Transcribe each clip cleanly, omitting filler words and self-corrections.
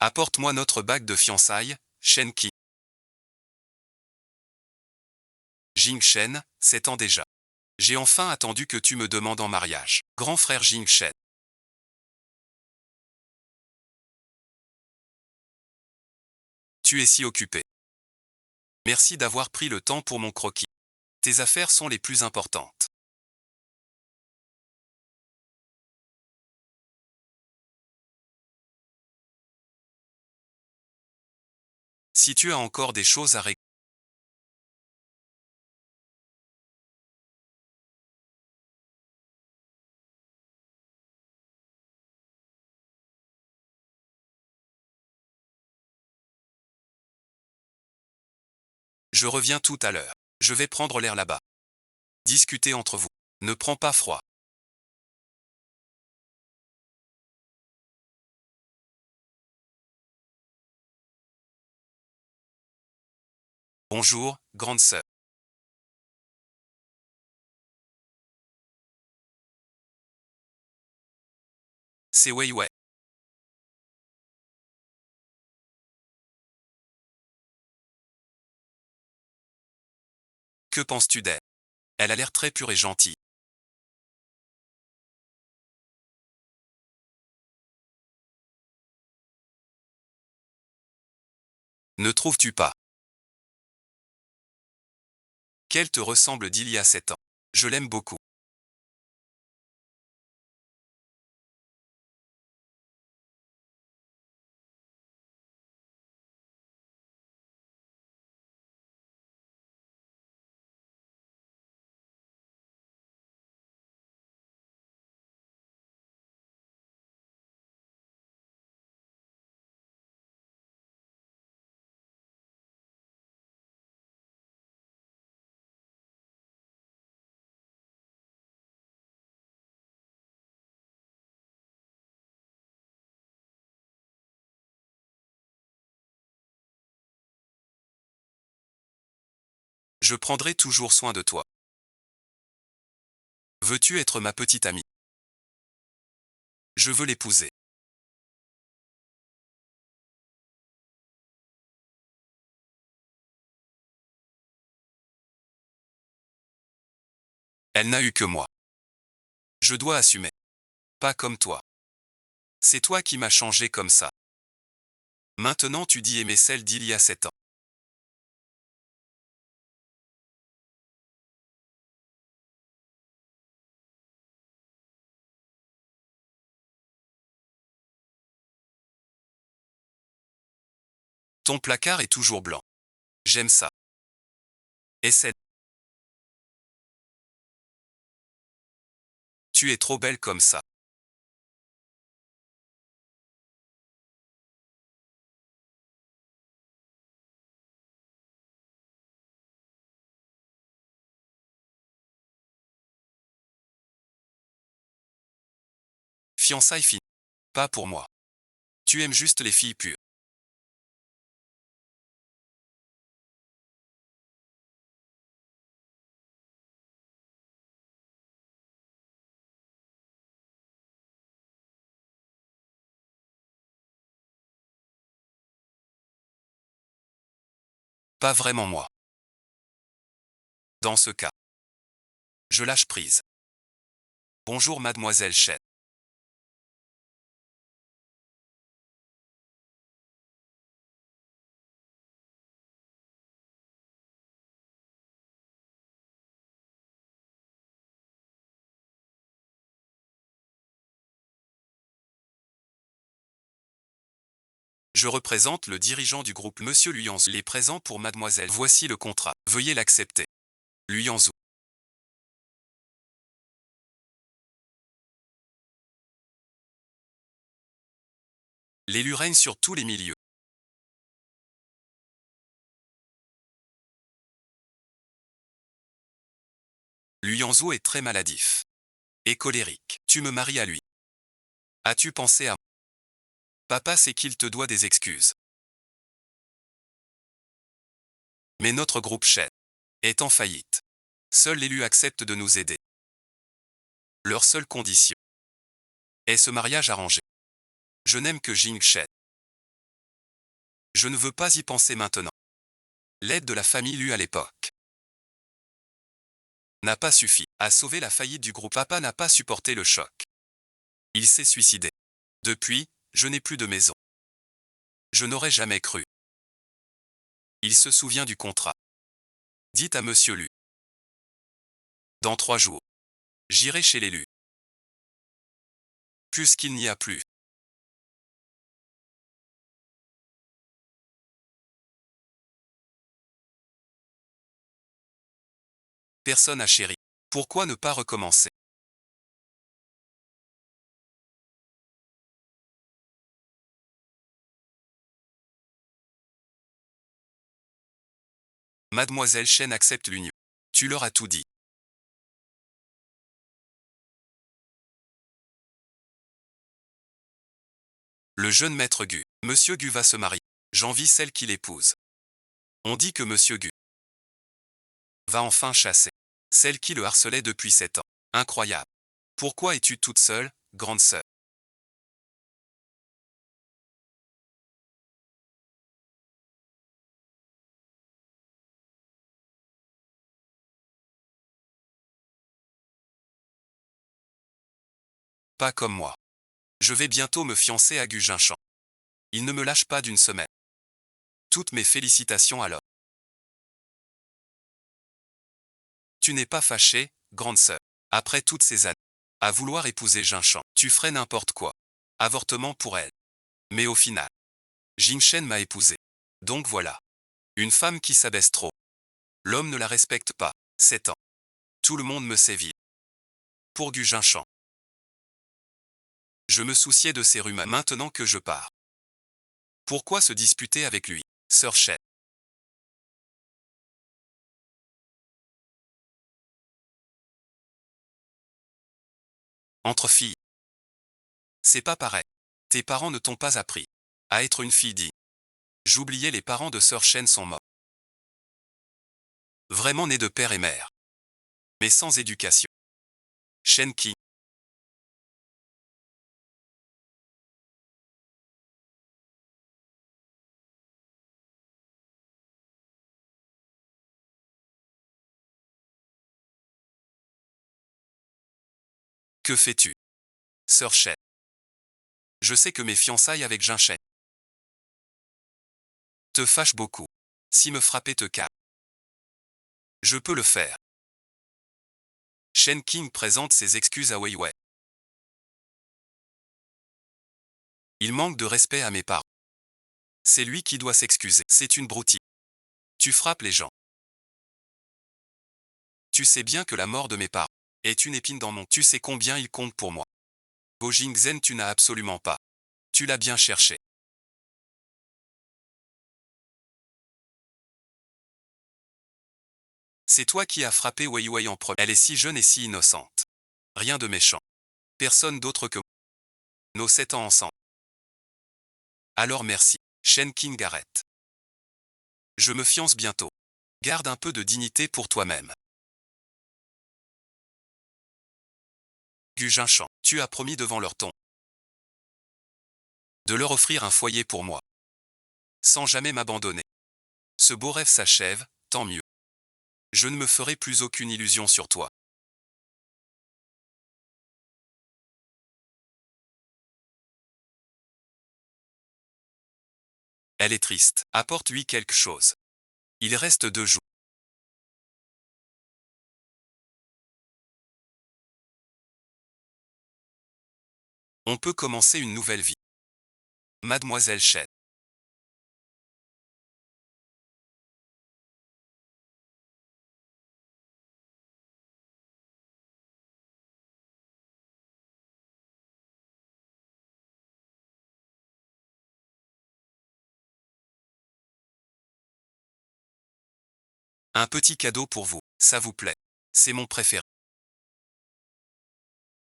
Apporte-moi notre bague de fiançailles, Shen Qi. Jing Shen, 7 ans déjà. J'ai enfin attendu que tu me demandes en mariage. Grand frère Jing Shen. Tu es si occupé. Merci d'avoir pris le temps pour mon croquis. Tes affaires sont les plus importantes. Si tu as encore des choses à régler. Je reviens tout à l'heure. Je vais prendre l'air là-bas. Discutez entre vous. Ne prends pas froid. Bonjour, grande sœur. C'est Wei Wei. Que penses-tu d'elle? Elle a l'air très pure et gentille. Ne trouves-tu pas qu'elle te ressemble d'il y a 7 ans? Je l'aime beaucoup. Je prendrai toujours soin de toi. Veux-tu être ma petite amie? Je veux l'épouser. Elle n'a eu que moi. Je dois assumer. Pas comme toi. C'est toi qui m'as changé comme ça. Maintenant tu dis aimer celle d'il y a 7 ans. Ton placard est toujours blanc. J'aime ça. Essaie. Tu es trop belle comme ça. Fiançailles finies. Pas pour moi. Tu aimes juste les filles pures. Pas vraiment moi. Dans ce cas, je lâche prise. Bonjour mademoiselle Shen. Je représente le dirigeant du groupe Monsieur Luyanzou. Les présents pour mademoiselle. Voici le contrat. Veuillez l'accepter. Luyanzou. L'élu règne sur tous les milieux. Luyanzou est très maladif. Et colérique. Tu me maries à lui. As-tu pensé à... Papa sait qu'il te doit des excuses. Mais notre groupe Shen est en faillite. Seul l'élu accepte de nous aider. Leur seule condition est ce mariage arrangé. Je n'aime que Jing Shen. Je ne veux pas y penser maintenant. L'aide de la famille Lu à l'époque n'a pas suffi à sauver la faillite du groupe. Papa n'a pas supporté le choc. Il s'est suicidé. Depuis, je n'ai plus de maison. Je n'aurais jamais cru. Il se souvient du contrat. Dites à monsieur Lu. Dans 3 jours. J'irai chez l'élu. Puisqu'il n'y a plus. Personne à chéri. Pourquoi ne pas recommencer? Mademoiselle Chen accepte l'union. Tu leur as tout dit. Le jeune maître Gu. Monsieur Gu va se marier. J'envie celle qui l'épouse. On dit que Monsieur Gu va enfin chasser celle qui le harcelait depuis 7 ans. Incroyable. Pourquoi es-tu toute seule, grande sœur? Pas comme moi. Je vais bientôt me fiancer à Gu Jinchan. Il ne me lâche pas d'une semaine. Toutes mes félicitations alors. Tu n'es pas fâchée, grande sœur. Après toutes ces années, à vouloir épouser Jinchan, tu ferais n'importe quoi. Avortement pour elle. Mais au final, Jinshen m'a épousé. Donc voilà. Une femme qui s'abaisse trop. L'homme ne la respecte pas. 7 ans. Tout le monde me sévit. Pour Gu Jinchan. Je me souciais de ces rumeurs maintenant que je pars. Pourquoi se disputer avec lui, sœur Chen? Entre filles. C'est pas pareil. Tes parents ne t'ont pas appris à être une fille digne. J'oubliais les parents de sœur Chen sont morts. Vraiment nés de père et mère. Mais sans éducation. Shen Qi. Que fais-tu, sœur Chen? Je sais que mes fiançailles avec Jinshen te fâchent beaucoup. Si me frapper te calme. Je peux le faire. Shen King présente ses excuses à Wei Wei. Il manque de respect à mes parents. C'est lui qui doit s'excuser. C'est une broutille. Tu frappes les gens. Tu sais bien que la mort de mes parents est une épine dans mon... Tu sais combien ils comptent pour moi. Bo Jingzhen tu n'as absolument pas. Tu l'as bien cherché. C'est toi qui as frappé Wei Wei en premier. Elle est si jeune et si innocente. Rien de méchant. Personne d'autre que nos 7 ans ensemble. Alors merci, Shen King arrête. Je me fiance bientôt. Garde un peu de dignité pour toi-même. Gu Jinchan, tu as promis devant leur ton de leur offrir un foyer pour moi. Sans jamais m'abandonner. Ce beau rêve s'achève, tant mieux. Je ne me ferai plus aucune illusion sur toi. Elle est triste. Apporte-lui quelque chose. Il reste 2 jours. On peut commencer une nouvelle vie. Mademoiselle Chen. Un petit cadeau pour vous, ça vous plaît. C'est mon préféré.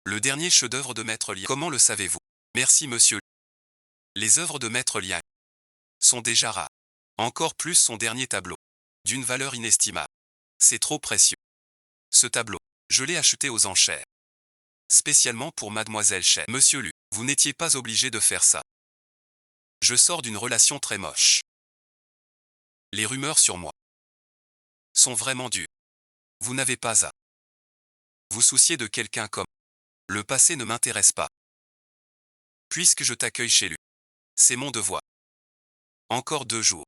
Le dernier chef-d'œuvre de Maître Liang. Comment le savez-vous? Merci monsieur. Les œuvres de Maître Liang sont déjà rares. Encore plus son dernier tableau. D'une valeur inestimable. C'est trop précieux. Ce tableau, je l'ai acheté aux enchères. Spécialement pour Mademoiselle Chen. Monsieur Lu, vous n'étiez pas obligé de faire ça. Je sors d'une relation très moche. Les rumeurs sur moi sont vraiment dures. Vous n'avez pas à vous soucier de quelqu'un comme. Le passé ne m'intéresse pas. Puisque je t'accueille chez lui. C'est mon devoir. Encore 2 jours.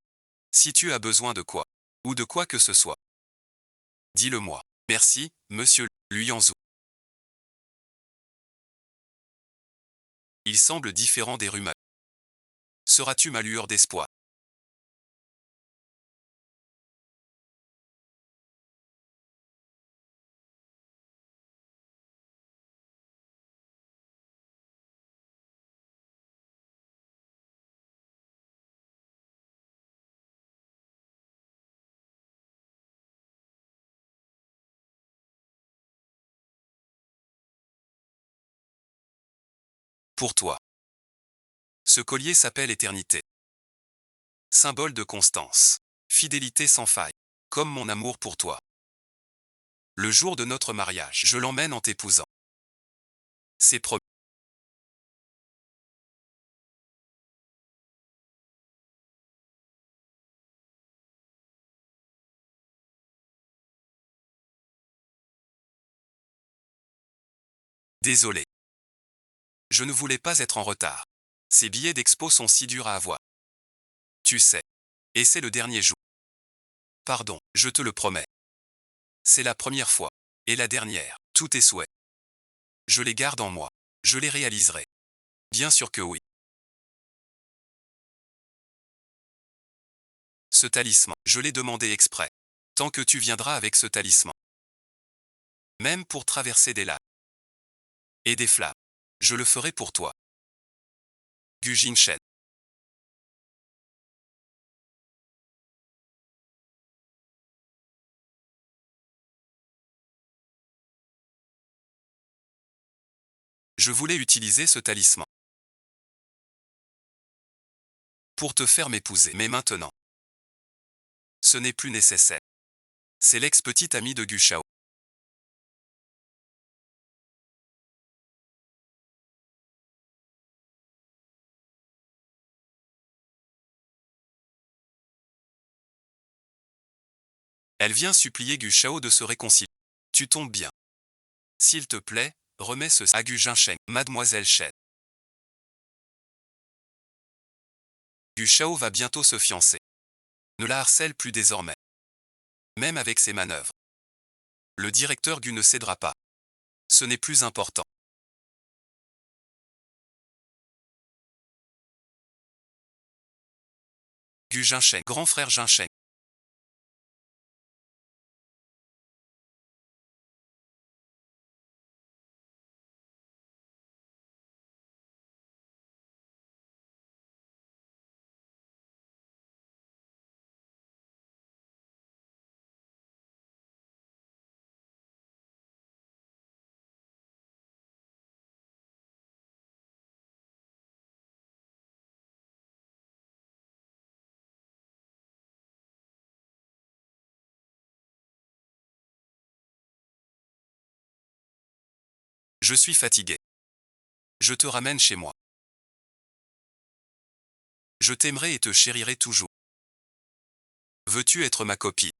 Si tu as besoin de quoi, ou de quoi que ce soit, dis-le-moi. Merci, monsieur Luyanzou. Il semble différent des rumeurs. Seras-tu ma lueur d'espoir? Pour toi. Ce collier s'appelle éternité. Symbole de constance. Fidélité sans faille. Comme mon amour pour toi. Le jour de notre mariage, je l'emmène en t'épousant. C'est promis. Désolé. Je ne voulais pas être en retard. Ces billets d'expo sont si durs à avoir. Tu sais. Et c'est le dernier jour. Pardon, je te le promets. C'est la première fois. Et la dernière. Tous tes souhaits. Je les garde en moi. Je les réaliserai. Bien sûr que oui. Ce talisman, je l'ai demandé exprès. Tant que tu viendras avec ce talisman. Même pour traverser des lacs. Et des flammes. Je le ferai pour toi. Gu Jinshen. Je voulais utiliser ce talisman. Pour te faire m'épouser. Mais maintenant. Ce n'est plus nécessaire. C'est l'ex-petite amie de Gu Shao. Elle vient supplier Gu Shao de se réconcilier. Tu tombes bien. S'il te plaît, remets ce à Gu Jinsheng, Mademoiselle Shen. Gu Shao va bientôt se fiancer. Ne la harcèle plus désormais. Même avec ses manœuvres. Le directeur Gu ne cédera pas. Ce n'est plus important. Gu Jinsheng, grand frère Jinsheng. Je suis fatigué. Je te ramène chez moi. Je t'aimerai et te chérirai toujours. Veux-tu être ma copine?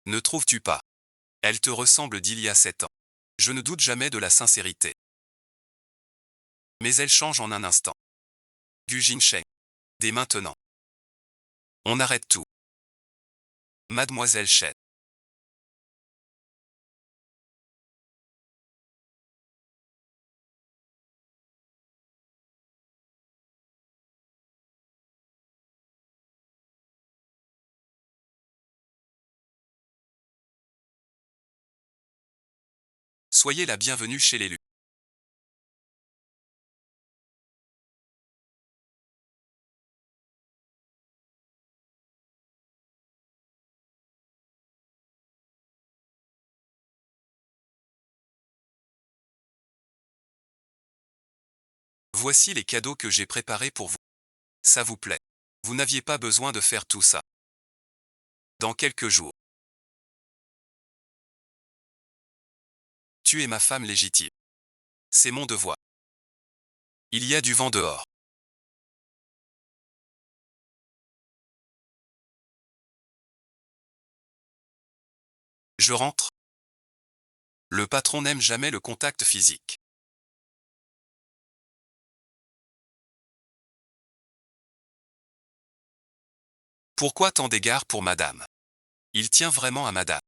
Ne trouves-tu pas? Elle te ressemble d'il y a 7 ans. Je ne doute jamais de la sincérité. Mais elle change en un instant. Gu Jinsheng. Dès maintenant. On arrête tout. Mademoiselle Shen. Soyez la bienvenue chez l'élu. Voici les cadeaux que j'ai préparés pour vous. Ça vous plaît? Vous n'aviez pas besoin de faire tout ça. Dans quelques jours. Tu es ma femme légitime. C'est mon devoir. Il y a du vent dehors. Je rentre. Le patron n'aime jamais le contact physique. Pourquoi tant d'égards pour madame? Il tient vraiment à madame.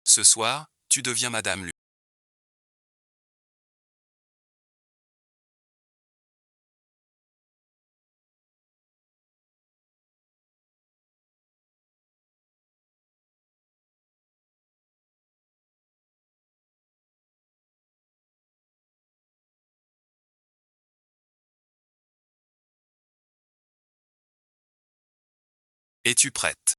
Ce soir, tu deviens madame Lu. Es-tu prête?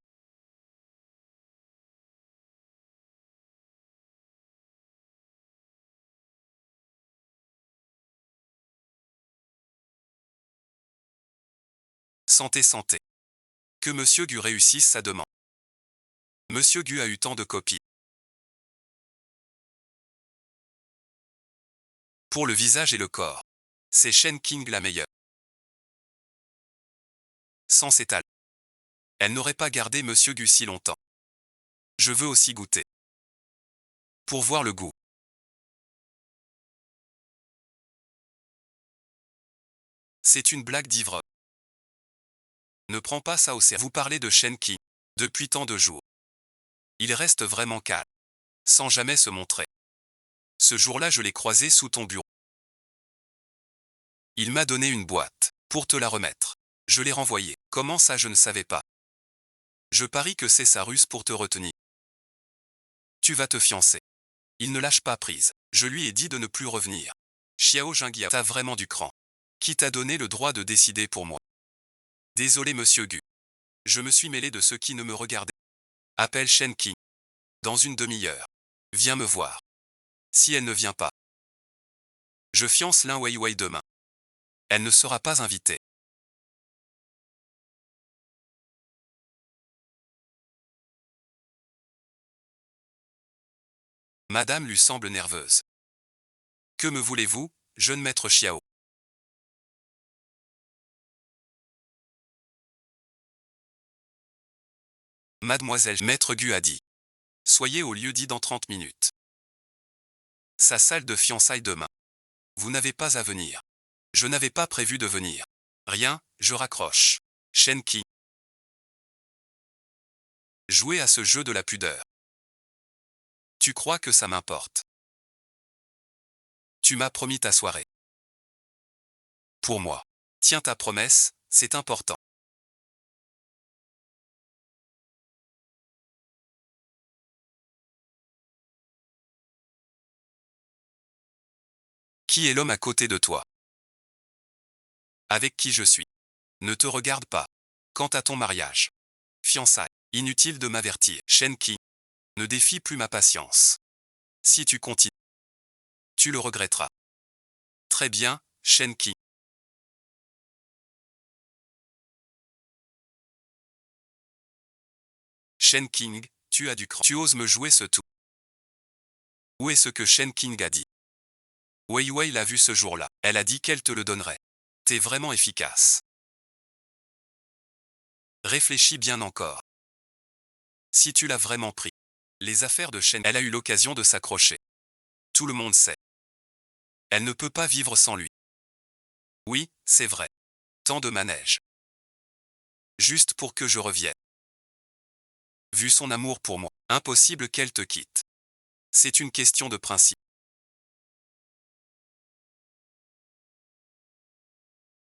Santé, santé. Que Monsieur Gu réussisse sa demande. Monsieur Gu a eu tant de copies. Pour le visage et le corps. C'est Shen King la meilleure. Sans s'étaler. Elle n'aurait pas gardé Monsieur Gu si longtemps. Je veux aussi goûter. Pour voir le goût. C'est une blague d'ivre. Ne prends pas ça au sérieux. Vous parlez de Shen King. Depuis tant de jours. Il reste vraiment calme. Sans jamais se montrer. Ce jour-là, je l'ai croisé sous ton bureau. Il m'a donné une boîte. Pour te la remettre. Je l'ai renvoyée. Comment ça, je ne savais pas. Je parie que c'est sa ruse pour te retenir. Tu vas te fiancer. Il ne lâche pas prise. Je lui ai dit de ne plus revenir. Xiao Jinghia, t'as vraiment du cran. Qui t'a donné le droit de décider pour moi? Désolé monsieur Gu. Je me suis mêlé de ceux qui ne me regardaient. Appelle Shen Qi. Dans une demi-heure. Viens me voir. Si elle ne vient pas. Je fiance Lin Weiwei demain. Elle ne sera pas invitée. Madame lui semble nerveuse. Que me voulez-vous, jeune maître Xiao? Mademoiselle Maître Gu a dit. Soyez au lieu dit dans 30 minutes. Sa salle de fiançailles demain. Vous n'avez pas à venir. Je n'avais pas prévu de venir. Rien, je raccroche. Shen Qi. Jouer à ce jeu de la pudeur. Tu crois que ça m'importe? Tu m'as promis ta soirée. Pour moi. Tiens ta promesse, c'est important. Qui est l'homme à côté de toi? Avec qui je suis? Ne te regarde pas. Quant à ton mariage. Fiançailles. Inutile de m'avertir. Shen Qi. Ne défie plus ma patience. Si tu continues, tu le regretteras. Très bien, Shen Qi. Shen King, tu as du cran. Tu oses me jouer ce tout. Où est ce que Shen King a dit? Wei Wei l'a vu ce jour-là. Elle a dit qu'elle te le donnerait. T'es vraiment efficace. Réfléchis bien encore. Si tu l'as vraiment pris. Les affaires de Shen, elle a eu l'occasion de s'accrocher. Tout le monde sait. Elle ne peut pas vivre sans lui. Oui, c'est vrai. Tant de manèges. Juste pour que je revienne. Vu son amour pour moi, impossible qu'elle te quitte. C'est une question de principe.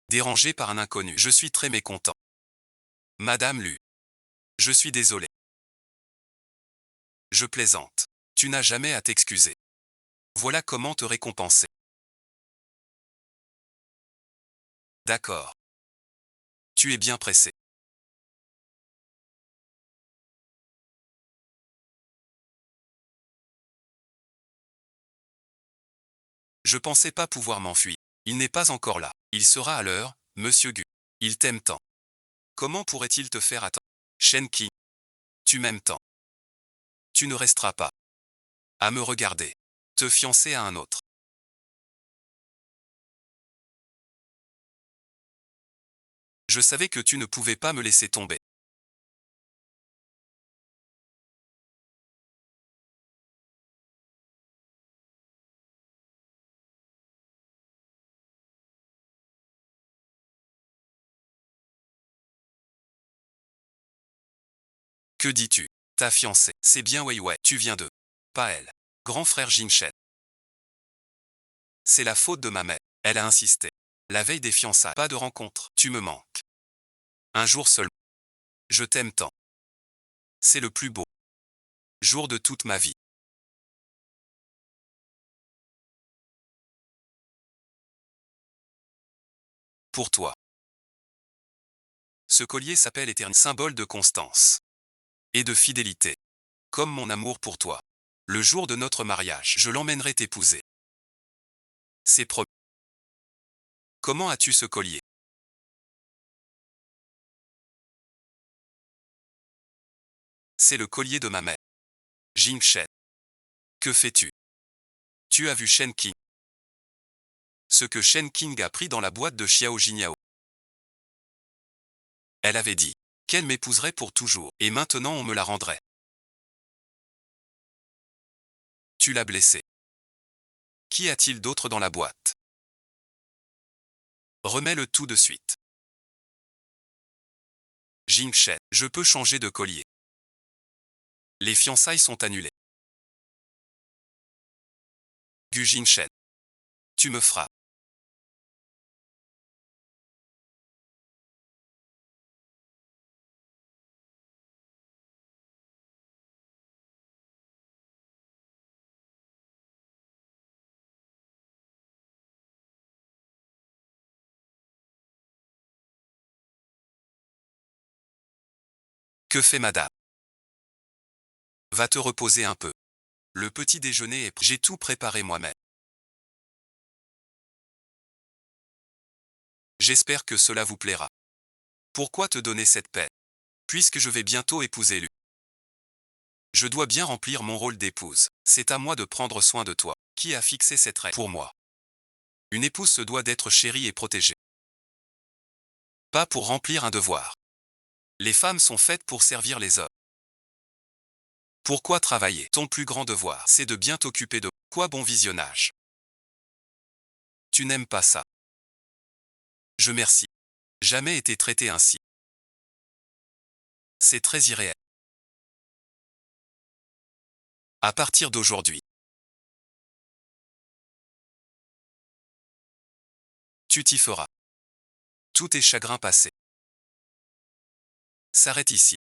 Dérangé par un inconnu, je suis très mécontent. Madame Lu. Je suis désolé. Je plaisante. Tu n'as jamais à t'excuser. Voilà comment te récompenser. D'accord. Tu es bien pressé. Je pensais pas pouvoir m'enfuir. Il n'est pas encore là. Il sera à l'heure, monsieur Gu. Il t'aime tant. Comment pourrait-il te faire attendre? Shen Qi. Tu m'aimes tant. Tu ne resteras pas à me regarder. Te fiancer à un autre. Je savais que tu ne pouvais pas me laisser tomber. Que dis-tu? Ta fiancée. C'est bien Wei Wei. Tu viens de. Pas elle. Grand frère Jing Shen. C'est la faute de ma mère. Elle a insisté. La veille des fiançailles. Pas de rencontre. Tu me manques. Un jour seulement. Je t'aime tant. C'est le plus beau jour de toute ma vie. Pour toi. Ce collier s'appelle éternel, symbole de constance et de fidélité. Comme mon amour pour toi. Le jour de notre mariage, je l'emmènerai t'épouser. C'est promis. Comment as-tu ce collier? C'est le collier de ma mère. Jing Shen. Que fais-tu? Tu as vu Shen Qing? Ce que Shen Qing a pris dans la boîte de Xiao Jiniao. Elle avait dit qu'elle m'épouserait pour toujours, et maintenant on me la rendrait. Tu l'as blessée. Qu'y a-t-il d'autre dans la boîte? Remets-le tout de suite. Jing Shen, je peux changer de collier. Les fiançailles sont annulées. Gu Jing Shen. Tu me frappes. Que fait madame? Va te reposer un peu. Le petit déjeuner est prêt. J'ai tout préparé moi-même. J'espère que cela vous plaira. Pourquoi te donner cette peine? Puisque je vais bientôt épouser lui. Je dois bien remplir mon rôle d'épouse. C'est à moi de prendre soin de toi. Qui a fixé cette règle pour moi? Une épouse se doit d'être chérie et protégée. Pas pour remplir un devoir. Les femmes sont faites pour servir les hommes. Pourquoi travailler? Ton plus grand devoir, c'est de bien t'occuper de quoi. Bon visionnage. Tu n'aimes pas ça. Je merci. Jamais été traité ainsi. C'est très irréel. À partir d'aujourd'hui, tu t'y feras. Tous tes chagrins passés s'arrêtent ici.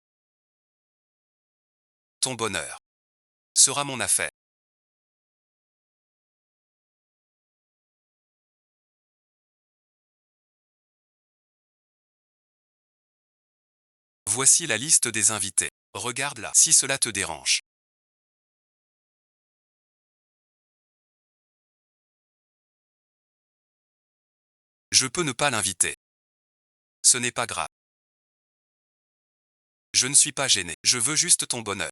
Ton bonheur sera mon affaire. Voici la liste des invités. Regarde-la si cela te dérange. Je peux ne pas l'inviter. Ce n'est pas grave. Je ne suis pas gêné. Je veux juste ton bonheur.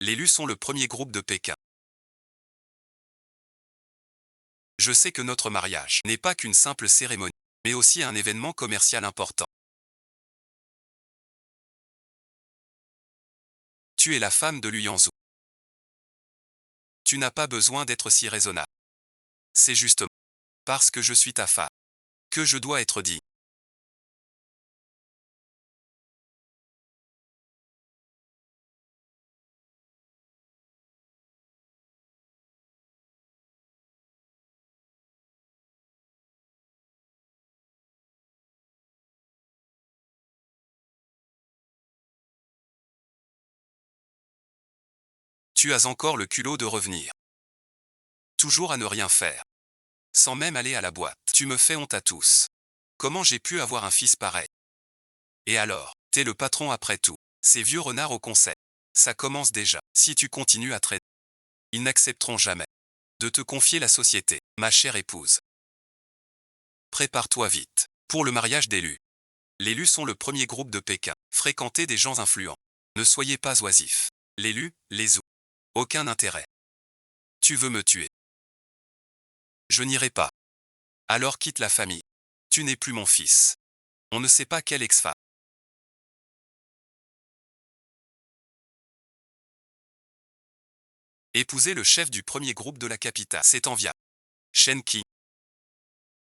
Les Lus sont le premier groupe de Pékin. Je sais que notre mariage n'est pas qu'une simple cérémonie, mais aussi un événement commercial important. Tu es la femme de Lu Yanzhou. Tu n'as pas besoin d'être si raisonnable. C'est justement parce que je suis ta femme que je dois être digne. Tu as encore le culot de revenir. Toujours à ne rien faire. Sans même aller à la boîte. Tu me fais honte à tous. Comment j'ai pu avoir un fils pareil? Et alors, t'es le patron après tout. Ces vieux renards au conseil. Ça commence déjà. Si tu continues à traiter, ils n'accepteront jamais de te confier la société, ma chère épouse. Prépare-toi vite. Pour le mariage d'élus. Les Lus sont le premier groupe de Pékin. Fréquentez des gens influents. Ne soyez pas oisifs. Les Lus, les ou. Aucun intérêt. Tu veux me tuer. Je n'irai pas. Alors quitte la famille. Tu n'es plus mon fils. On ne sait pas quelle ex-femme. Épouser le chef du premier groupe de la capitale. C'est enviable. Shen Qi.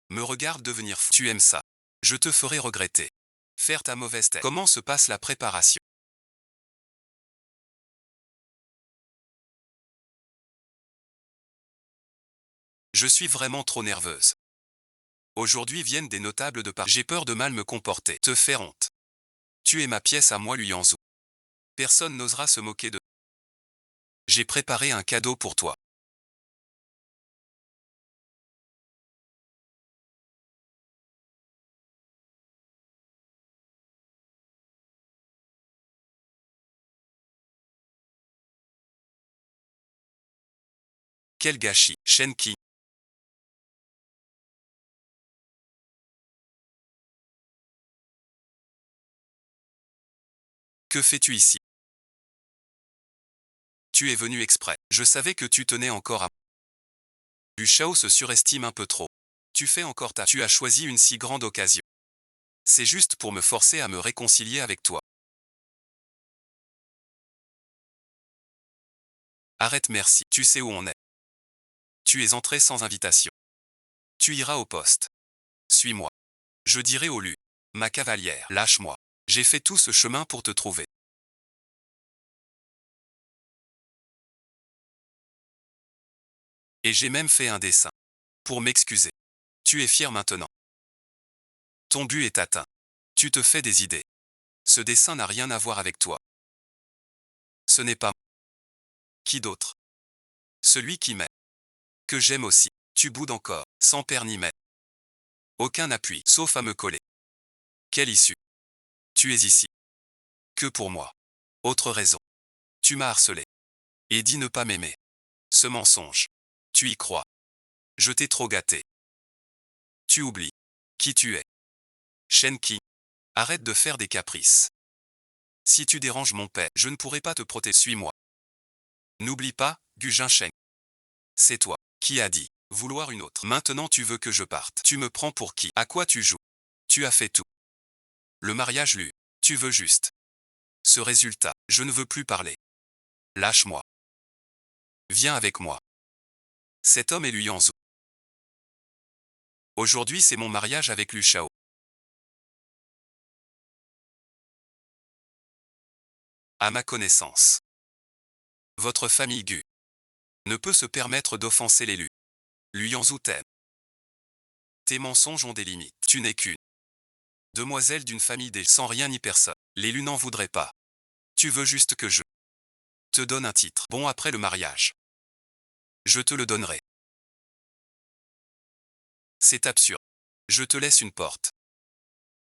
Me regarde devenir fou. Tu aimes ça. Je te ferai regretter. Faire ta mauvaise tête. Comment se passe la préparation? Je suis vraiment trop nerveuse. Aujourd'hui viennent des notables de Paris. J'ai peur de mal me comporter. Te faire honte. Tu es ma pièce à moi, Lu Yanzhou. Personne n'osera se moquer de. J'ai préparé un cadeau pour toi. Quel gâchis, Shenki. Que fais-tu ici? Tu es venu exprès. Je savais que tu tenais encore à. Lu Shao se surestime un peu trop. Tu fais encore ta. Tu as choisi une si grande occasion. C'est juste pour me forcer à me réconcilier avec toi. Arrête, merci. Tu sais où on est. Tu es entré sans invitation. Tu iras au poste. Suis-moi. Je dirai au Lu. Ma cavalière, lâche-moi. J'ai fait tout ce chemin pour te trouver. Et j'ai même fait un dessin. Pour m'excuser. Tu es fier maintenant. Ton but est atteint. Tu te fais des idées. Ce dessin n'a rien à voir avec toi. Ce n'est pas qui d'autre. Celui qui m'aime. Que j'aime aussi. Tu boudes encore, sans père ni mère. Aucun appui, sauf à me coller. Quelle issue. Tu es ici. Que pour moi. Autre raison. Tu m'as harcelé. Et dis ne pas m'aimer. Ce mensonge. Tu y crois. Je t'ai trop gâté. Tu oublies. Qui tu es. Shenki. Arrête de faire des caprices. Si tu déranges mon père, je ne pourrai pas te protéger. Suis-moi. N'oublie pas, Gu Jinsheng. C'est toi qui as dit vouloir une autre. Maintenant tu veux que je parte. Tu me prends pour qui? À quoi tu joues? Tu as fait tout. Le mariage Lu. Tu veux juste. Ce résultat, je ne veux plus parler. Lâche-moi. Viens avec moi. Cet homme est Lu Yanzhou. Aujourd'hui c'est mon mariage avec Lu Shao. À ma connaissance. Votre famille Gu ne peut se permettre d'offenser les Lu. Lu Yanzhou t'aime. Tes mensonges ont des limites. Tu n'es qu'une demoiselle d'une famille des sans rien ni personne. Les Lu n'en voudraient pas. Tu veux juste que je te donne un titre. Bon après le mariage. Je te le donnerai. C'est absurde. Je te laisse une porte.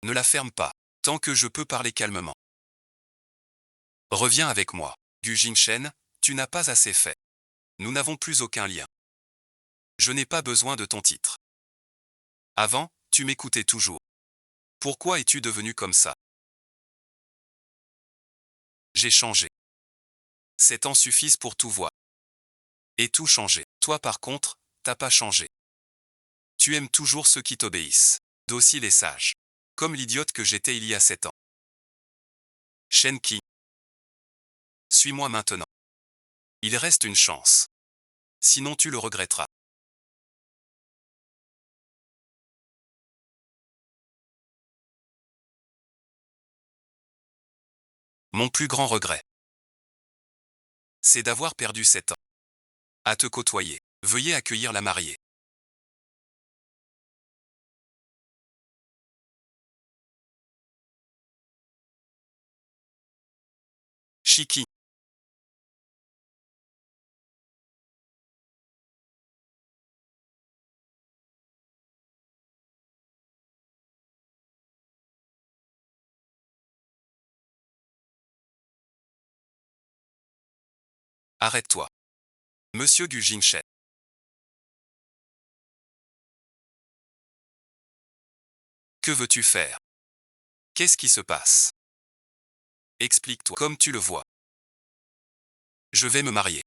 Ne la ferme pas. Tant que je peux parler calmement. Reviens avec moi. Gu Jingshen, tu n'as pas assez fait. Nous n'avons plus aucun lien. Je n'ai pas besoin de ton titre. Avant, tu m'écoutais toujours. Pourquoi es-tu devenu comme ça? J'ai changé. 7 ans suffisent pour tout voir. Et tout changer. Toi par contre, t'as pas changé. Tu aimes toujours ceux qui t'obéissent. Docile et sage. Comme l'idiote que j'étais il y a 7 ans. Shenki. Suis-moi maintenant. Il reste une chance. Sinon tu le regretteras. Mon plus grand regret. C'est d'avoir perdu 7 ans. À te côtoyer. Veuillez accueillir la mariée. Shiki. Arrête-toi. Monsieur Gu Jingshen. Que veux-tu faire? Qu'est-ce qui se passe? Explique-toi comme tu le vois. Je vais me marier.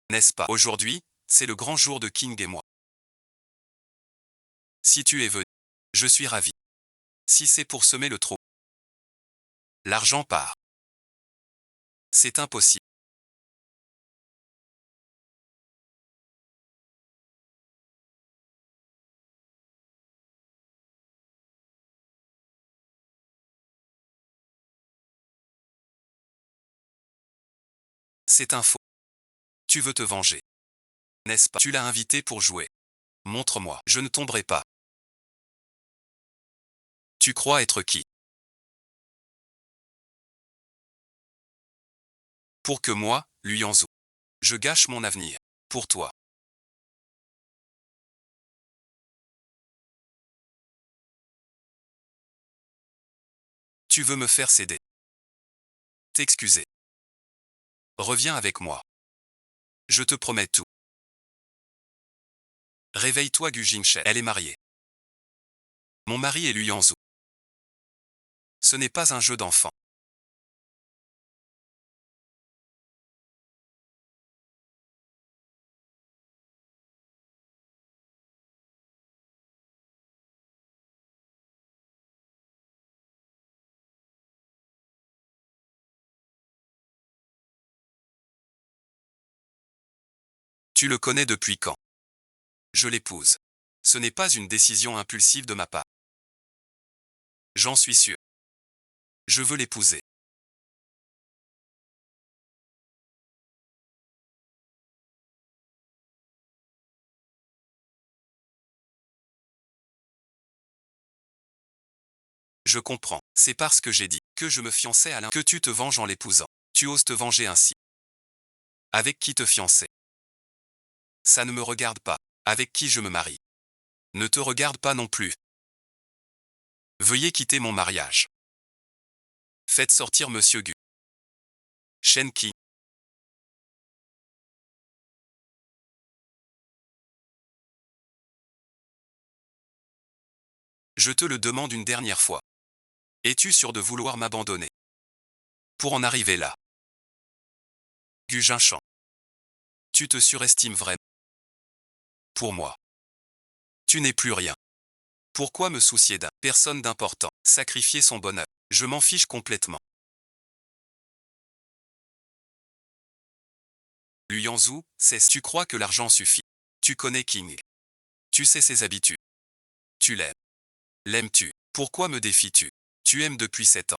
N'est-ce pas? Aujourd'hui, c'est le grand jour de King et moi. Si tu es venu, je suis ravi. Si c'est pour semer le trou, l'argent part. C'est impossible. C'est un faux. Tu veux te venger. N'est-ce pas? Tu l'as invité pour jouer. Montre-moi. Je ne tomberai pas. Tu crois être qui? Pour que moi, Luyanzou, je gâche mon avenir. Pour toi. Tu veux me faire céder. T'excuser. Reviens avec moi. Je te promets tout. Réveille-toi Gu Jingchen. Elle est mariée. Mon mari est Luyanzou. Ce n'est pas un jeu d'enfant. Tu le connais depuis quand? Je l'épouse. Ce n'est pas une décision impulsive de ma part. J'en suis sûr. Je veux l'épouser. Je comprends. C'est parce que j'ai dit que je me fiançais à l'un que tu te venges en l'épousant. Tu oses te venger ainsi. Avec qui te fiancer? Ça ne me regarde pas. Avec qui je me marie? Ne te regarde pas non plus. Veuillez quitter mon mariage. Faites sortir Monsieur Gu. Shenki. Je te le demande une dernière fois. Es-tu sûr de vouloir m'abandonner? Pour en arriver là. Gu Jinchan. Tu te surestimes vraiment. Pour moi. Tu n'es plus rien. Pourquoi me soucier d'un personne d'important? Sacrifier son bonheur. Je m'en fiche complètement. Luyanzou, tu crois que l'argent suffit. Tu connais King. Tu sais ses habitudes. Tu l'aimes. L'aimes-tu? Pourquoi me défies-tu? Tu aimes depuis 7 ans.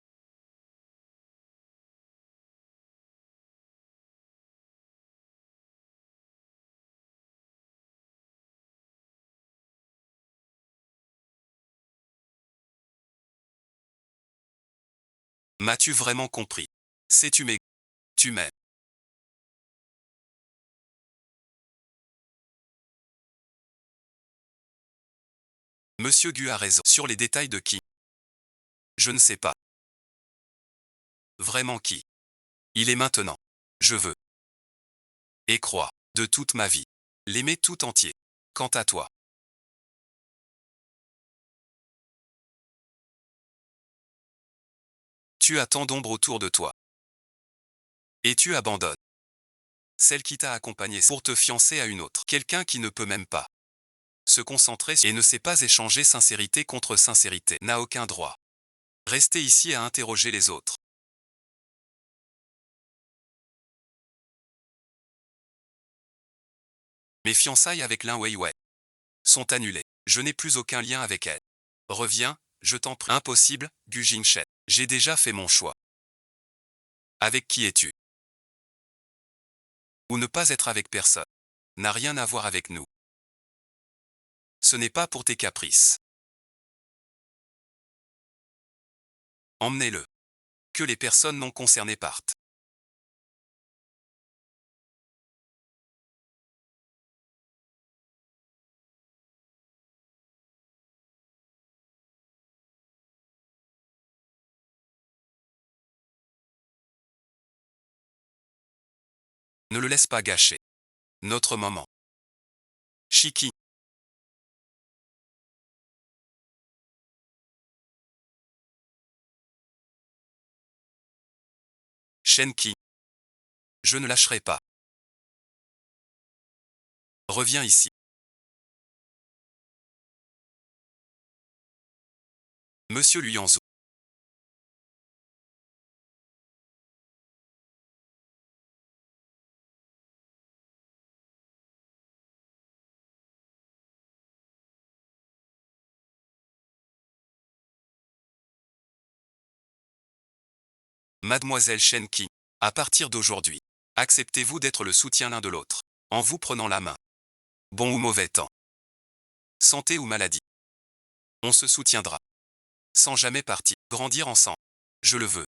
M'as-tu vraiment compris? Sais-tu mes... Tu m'aimes. Monsieur Gu a raison. Sur les détails de qui? Je ne sais pas. Vraiment qui? Il est maintenant. Je veux. Et crois. De toute ma vie. L'aimer tout entier. Quant à toi. Tu as tant d'ombre autour de toi. Et tu abandonnes. Celle qui t'a accompagné pour te fiancer à une autre. Quelqu'un qui ne peut même pas se concentrer et ne sait pas échanger sincérité contre sincérité. N'a aucun droit. Rester ici à interroger les autres. Mes fiançailles avec Lin Weiwei sont annulées. Je n'ai plus aucun lien avec elle. Reviens, je t'en prie. Impossible, Gu Jingchen. J'ai déjà fait mon choix. Avec qui es-tu? Ou ne pas être avec personne. N'a rien à voir avec nous. Ce n'est pas pour tes caprices. Emmenez-le. Que les personnes non concernées partent. Ne le laisse pas gâcher. Notre moment. Shiki. Shenki. Je ne lâcherai pas. Reviens ici. Monsieur Luyanzou. Mademoiselle Shenki. À partir d'aujourd'hui. Acceptez-vous d'être le soutien l'un de l'autre, en vous prenant la main. Bon ou mauvais temps. Santé ou maladie. On se soutiendra. Sans jamais partir. Grandir ensemble. Je le veux.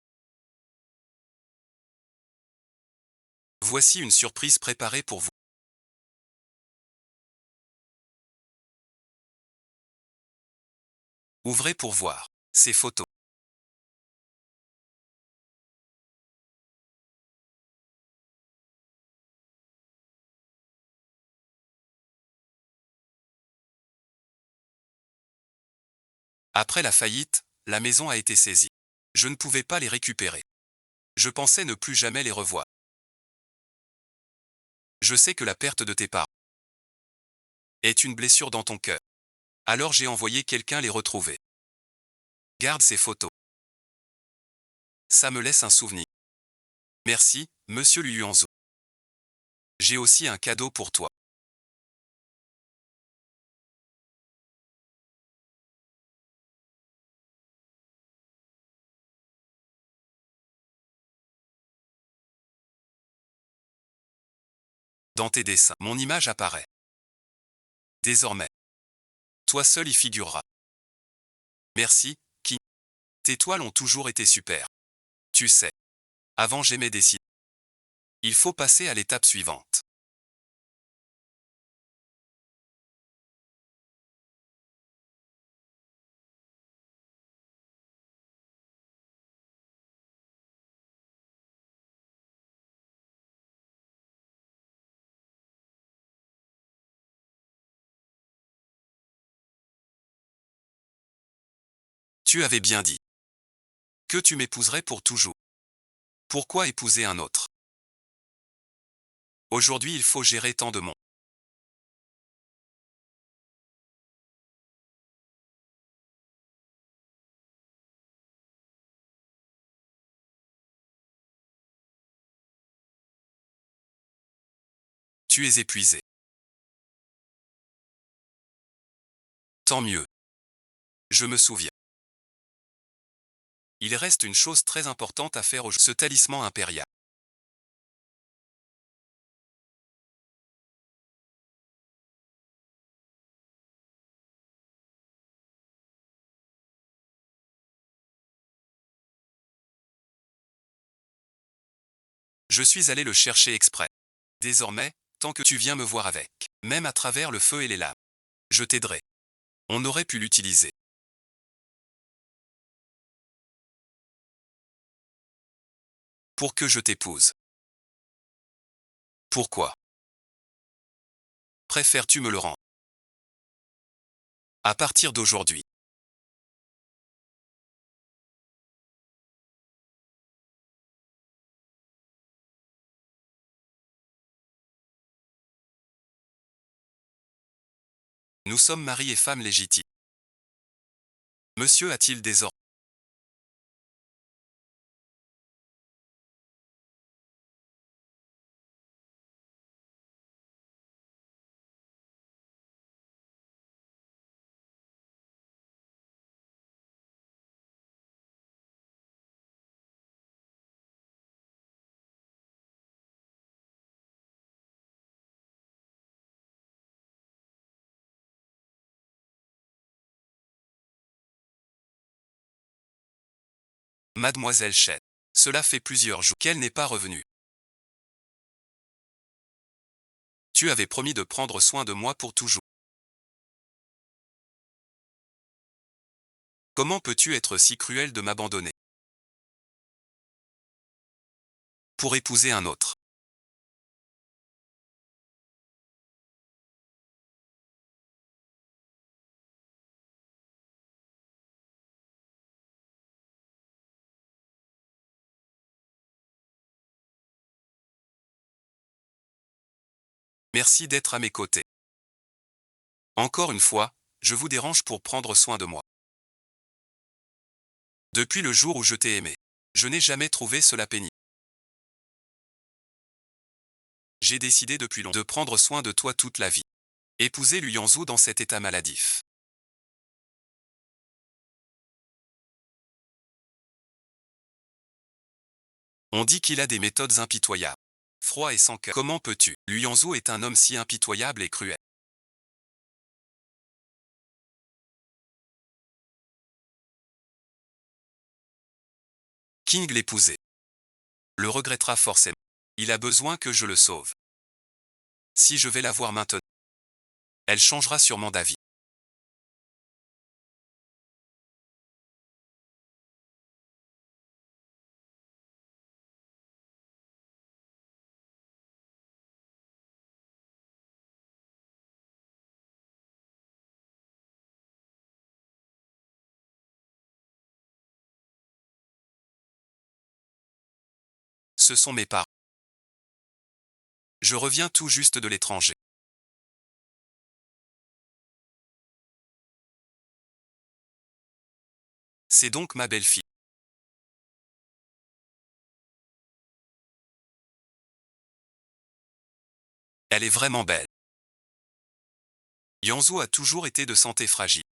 Voici une surprise préparée pour vous. Ouvrez pour voir ces photos. Après la faillite, la maison a été saisie. Je ne pouvais pas les récupérer. Je pensais ne plus jamais les revoir. Je sais que la perte de tes parents est une blessure dans ton cœur. Alors j'ai envoyé quelqu'un les retrouver. Garde ces photos. Ça me laisse un souvenir. Merci, monsieur Liuanzhou. J'ai aussi un cadeau pour toi. Dans tes dessins, mon image apparaît. Désormais, toi seul y figureras. Merci, qui. Tes toiles ont toujours été super. Tu sais. Avant j'aimais dessiner. Il faut passer à l'étape suivante. Tu avais bien dit que tu m'épouserais pour toujours. Pourquoi épouser un autre? Aujourd'hui il faut gérer tant de monde. Tu es épuisé. Tant mieux. Je me souviens. Il reste une chose très importante à faire ce talisman impérial. Je suis allé le chercher exprès. Désormais, tant que tu viens me voir avec, même à travers le feu et les lames, je t'aiderai. On aurait pu l'utiliser pour que je t'épouse. Pourquoi préfères-tu me le rendre? À partir d'aujourd'hui, nous sommes mari et femme légitimes. Monsieur a-t-il des ordres? Mademoiselle Chen. Cela fait plusieurs jours qu'elle n'est pas revenue. Tu avais promis de prendre soin de moi pour toujours. Comment peux-tu être si cruel de m'abandonner pour épouser un autre? Merci d'être à mes côtés. Encore une fois, je vous dérange pour prendre soin de moi. Depuis le jour où je t'ai aimé, je n'ai jamais trouvé cela pénible. J'ai décidé depuis longtemps de prendre soin de toi toute la vie. Épouser Liu dans cet état maladif. On dit qu'il a des méthodes impitoyables. Froid et sans cœur. Comment peux-tu? Lu Yanzhou est un homme si impitoyable et cruel. King l'épousait. Le regrettera forcément. Il a besoin que je le sauve. Si je vais la voir maintenant, elle changera sûrement d'avis. Ce sont mes parents. Je reviens tout juste de l'étranger. C'est donc ma belle-fille. Elle est vraiment belle. Yanzhou a toujours été de santé fragile.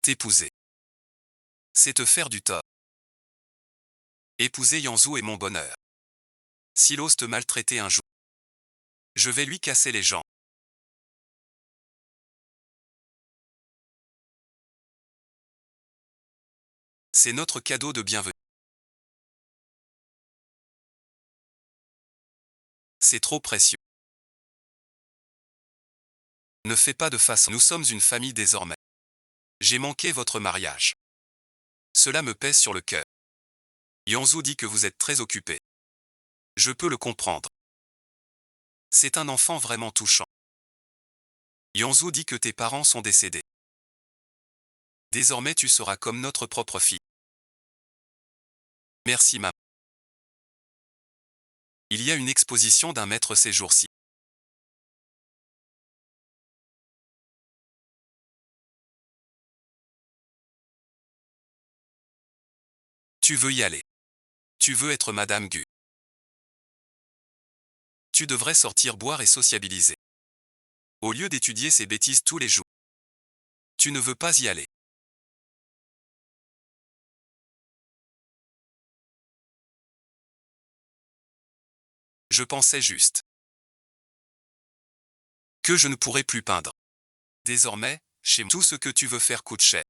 T'épouser. C'est te faire du tort. Épouser Yanzhou est mon bonheur. S'il ose te maltraiter un jour, je vais lui casser les jambes. C'est notre cadeau de bienvenue. C'est trop précieux. Ne fais pas de façon. Nous sommes une famille désormais. J'ai manqué votre mariage. Cela me pèse sur le cœur. Yanzhou dit que vous êtes très occupé. Je peux le comprendre. C'est un enfant vraiment touchant. Yanzhou dit que tes parents sont décédés. Désormais tu seras comme notre propre fille. Merci maman. Il y a une exposition d'un maître ces jours-ci. Tu veux y aller. Tu veux être Madame Gu. Tu devrais sortir boire et sociabiliser. Au lieu d'étudier ces bêtises tous les jours. Tu ne veux pas y aller. Je pensais juste que je ne pourrais plus peindre. Désormais, chez moi, tout ce que tu veux faire coûte cher.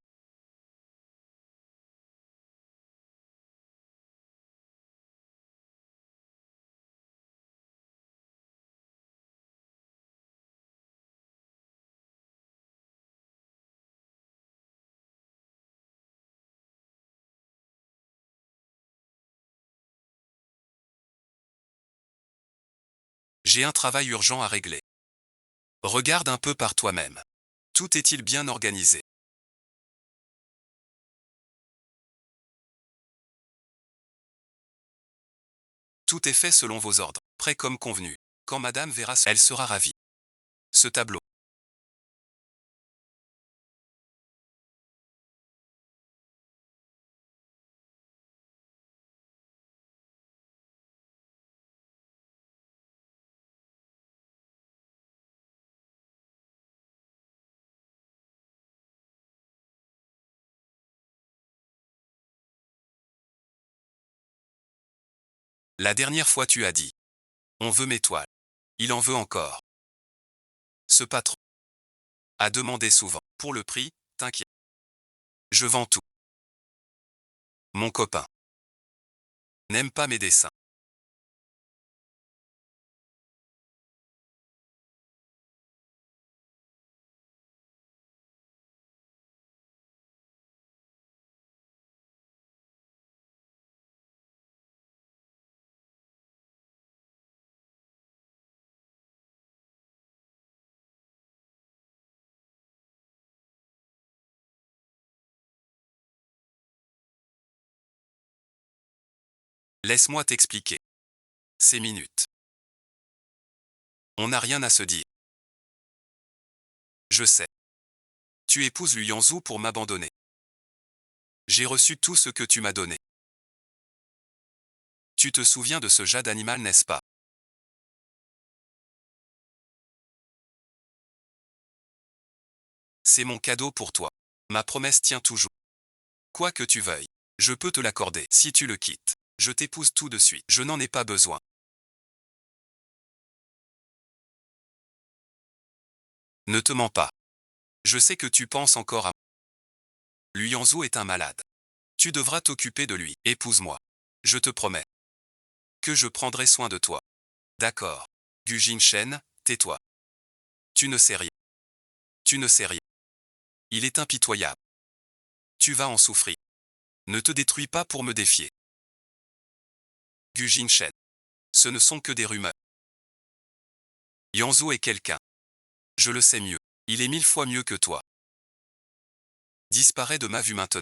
J'ai un travail urgent à régler. Regarde un peu par toi-même. Tout est-il bien organisé? Tout est fait selon vos ordres, prêt comme convenu. Quand madame verra elle sera ravie. Ce tableau. La dernière fois tu as dit. On veut mes toiles. Il en veut encore. Ce patron a demandé souvent. Pour le prix, t'inquiète. Je vends tout. Mon copain n'aime pas mes dessins. Laisse-moi t'expliquer. Ces minutes. On n'a rien à se dire. Je sais. Tu épouses Lu Yanzhou pour m'abandonner. J'ai reçu tout ce que tu m'as donné. Tu te souviens de ce jade animal, n'est-ce pas? C'est mon cadeau pour toi. Ma promesse tient toujours. Quoi que tu veuilles. Je peux te l'accorder. Si tu le quittes, je t'épouse tout de suite. Je n'en ai pas besoin. Ne te mens pas. Je sais que tu penses encore à moi. Liu Yanzhou est un malade. Tu devras t'occuper de lui. Épouse-moi. Je te promets que je prendrai soin de toi. D'accord. Gu Jinshen, tais-toi. Tu ne sais rien. Tu ne sais rien. Il est impitoyable. Tu vas en souffrir. Ne te détruis pas pour me défier. Gu Jinshen. Ce ne sont que des rumeurs. Yanzhou est quelqu'un. Je le sais mieux. Il est 1000 fois mieux que toi. Disparais de ma vue maintenant.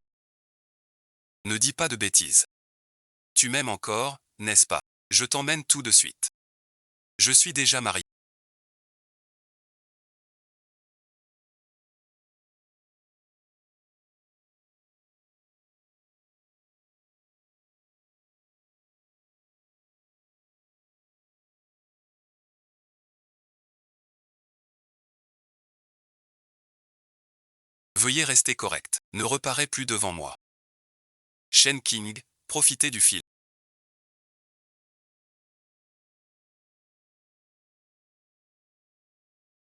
Ne dis pas de bêtises. Tu m'aimes encore, n'est-ce pas? Je t'emmène tout de suite. Je suis déjà marié. Veuillez rester correct. Ne reparez plus devant moi. Shen King, profitez du film.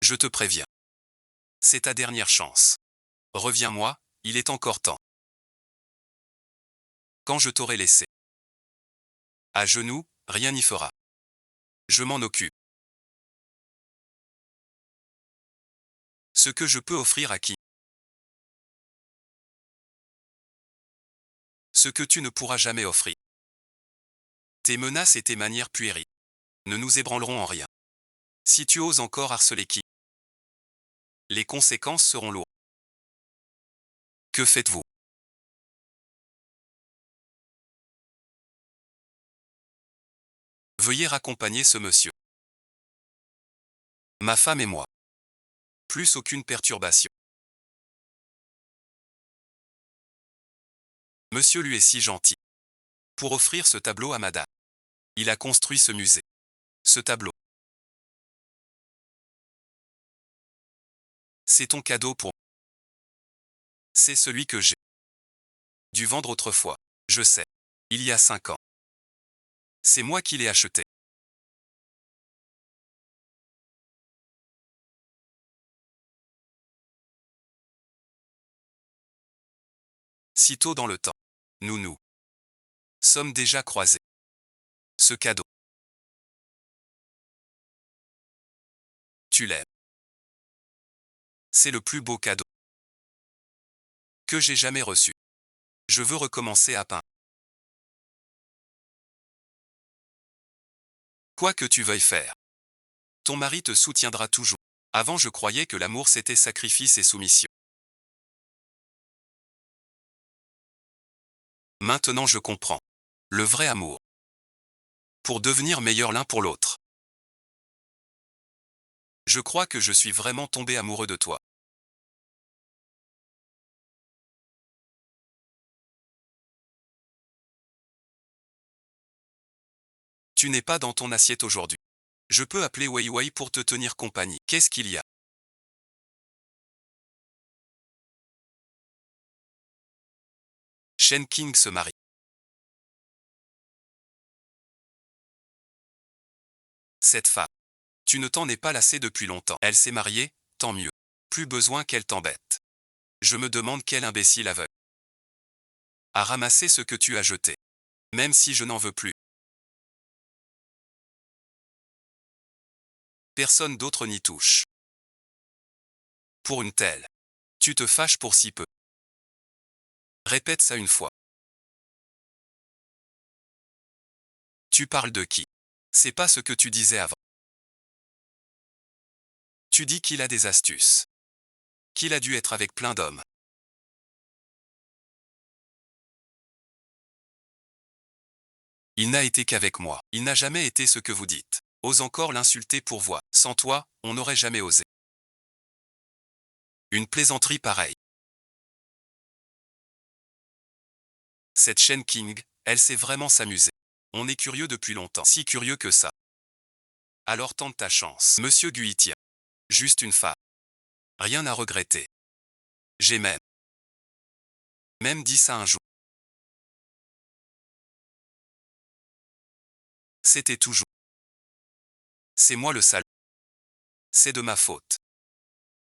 Je te préviens. C'est ta dernière chance. Reviens-moi, il est encore temps. Quand je t'aurai laissé à genoux, rien n'y fera. Je m'en occupe. Ce que je peux offrir à qui? Ce que tu ne pourras jamais offrir. Tes menaces et tes manières puériles ne nous ébranleront en rien. Si tu oses encore harceler qui? Les conséquences seront lourdes. Que faites-vous? Veuillez raccompagner ce monsieur. Ma femme et moi. Plus aucune perturbation. Monsieur lui est si gentil. Pour offrir ce tableau à madame. Il a construit ce musée. Ce tableau. C'est ton cadeau pour... C'est celui que j'ai dû vendre autrefois. Je sais. Il y a 5 ans. C'est moi qui l'ai acheté. Si tôt dans le temps. Nous sommes déjà croisés. Ce cadeau. Tu l'aimes. C'est le plus beau cadeau que j'ai jamais reçu. Je veux recommencer à peindre. Quoi que tu veuilles faire. Ton mari te soutiendra toujours. Avant je croyais que l'amour c'était sacrifice et soumission. Maintenant je comprends. Le vrai amour. Pour devenir meilleur l'un pour l'autre. Je crois que je suis vraiment tombé amoureux de toi. Tu n'es pas dans ton assiette aujourd'hui. Je peux appeler Wei Wei pour te tenir compagnie. Qu'est-ce qu'il y a? Shen King se marie. Cette femme. Tu ne t'en es pas lassé depuis longtemps. Elle s'est mariée, tant mieux. Plus besoin qu'elle t'embête. Je me demande quel imbécile aveugle a ramassé ce que tu as jeté. Même si je n'en veux plus. Personne d'autre n'y touche. Pour une telle. Tu te fâches pour si peu. Répète ça une fois. Tu parles de qui? C'est pas ce que tu disais avant. Tu dis qu'il a des astuces. Qu'il a dû être avec plein d'hommes. Il n'a été qu'avec moi. Il n'a jamais été ce que vous dites. Ose encore l'insulter pour voix. Sans toi, on n'aurait jamais osé. Une plaisanterie pareille. Cette Shen King, elle sait vraiment s'amuser. On est curieux depuis longtemps. Si curieux que ça. Alors tente ta chance. Monsieur Guitia. Juste une femme. Rien à regretter. J'ai même dit ça un jour. C'était toujours. C'est moi le salaud. C'est de ma faute.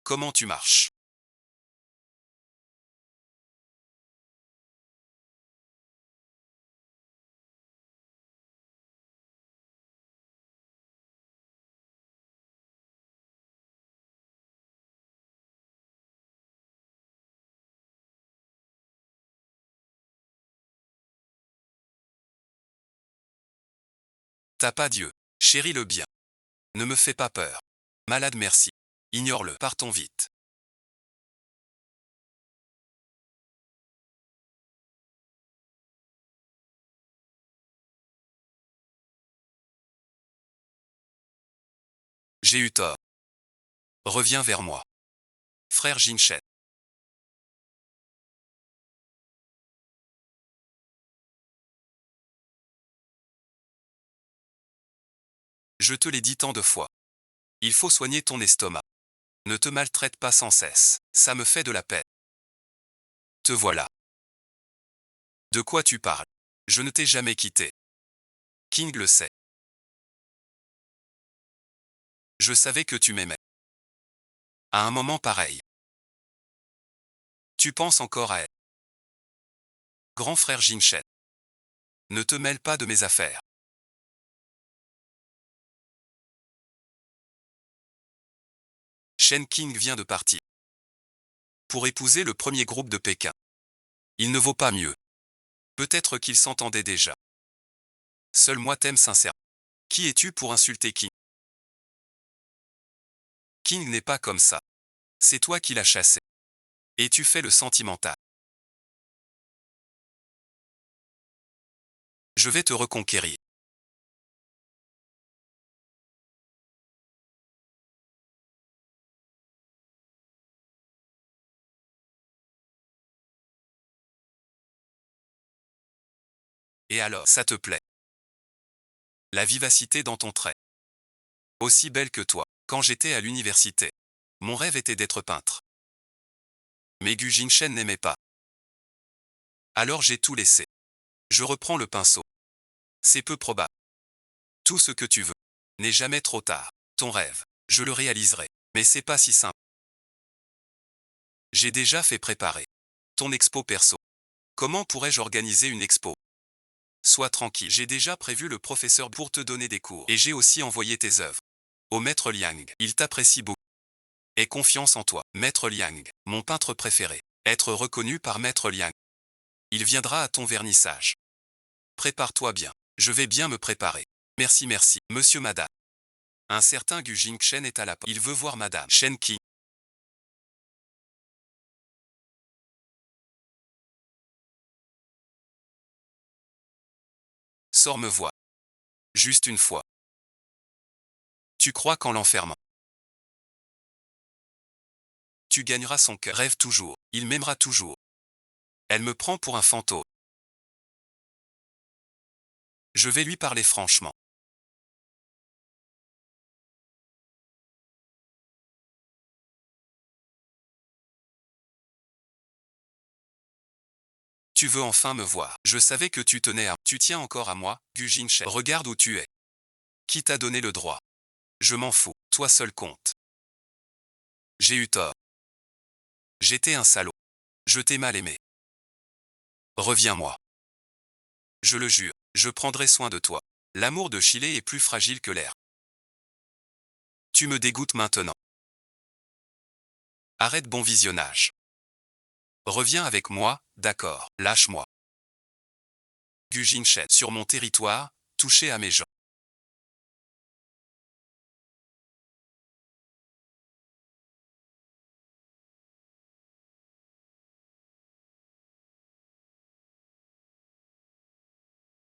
Comment tu marches? T'as pas Dieu. Chéris le bien. Ne me fais pas peur. Malade merci. Ignore-le. Partons vite. J'ai eu tort. Reviens vers moi. Frère Jinshen. Je te l'ai dit tant de fois. Il faut soigner ton estomac. Ne te maltraite pas sans cesse. Ça me fait de la peine. Te voilà. De quoi tu parles? Je ne t'ai jamais quitté. King le sait. Je savais que tu m'aimais. À un moment pareil. Tu penses encore à elle. Grand frère Jinshen. Ne te mêle pas de mes affaires. Shen King vient de partir. Pour épouser le premier groupe de Pékin. Il ne vaut pas mieux. Peut-être qu'ils s'entendaient déjà. Seul moi t'aime sincèrement. Qui es-tu pour insulter King? King n'est pas comme ça. C'est toi qui l'as chassé. Et tu fais le sentimental. Je vais te reconquérir. Et alors, ça te plaît? La vivacité dans ton trait. Aussi belle que toi. Quand j'étais à l'université, mon rêve était d'être peintre. Mais Gu Jinshen n'aimait pas. Alors j'ai tout laissé. Je reprends le pinceau. C'est peu probable. Tout ce que tu veux. N'est jamais trop tard. Ton rêve, je le réaliserai. Mais c'est pas si simple. J'ai déjà fait préparer ton expo perso. Comment pourrais-je organiser une expo? Sois tranquille, j'ai déjà prévu le professeur pour te donner des cours. Et j'ai aussi envoyé tes œuvres au maître Liang. Il t'apprécie beaucoup. Aie confiance en toi. Maître Liang, mon peintre préféré. Être reconnu par Maître Liang. Il viendra à ton vernissage. Prépare-toi bien. Je vais bien me préparer. Merci merci. Monsieur madame. Un certain Gu Jingchen est à la porte. Il veut voir madame Shen Qi. Sors me voir. Juste une fois. Tu crois qu'en l'enfermant, tu gagneras son cœur. Rêve toujours. Il m'aimera toujours. Elle me prend pour un fantôme. Je vais lui parler franchement. Tu veux enfin me voir. Je savais que tu tenais à... Tu tiens encore à moi, Gu Jingchen. Regarde où tu es. Qui t'a donné le droit? Je m'en fous. Toi seul compte. J'ai eu tort. J'étais un salaud. Je t'ai mal aimé. Reviens-moi. Je le jure, je prendrai soin de toi. L'amour de Chile est plus fragile que l'air. Tu me dégoûtes maintenant. Arrête bon visionnage. Reviens avec moi, d'accord, lâche-moi. Gu Jingchen, sur mon territoire, touché à mes gens.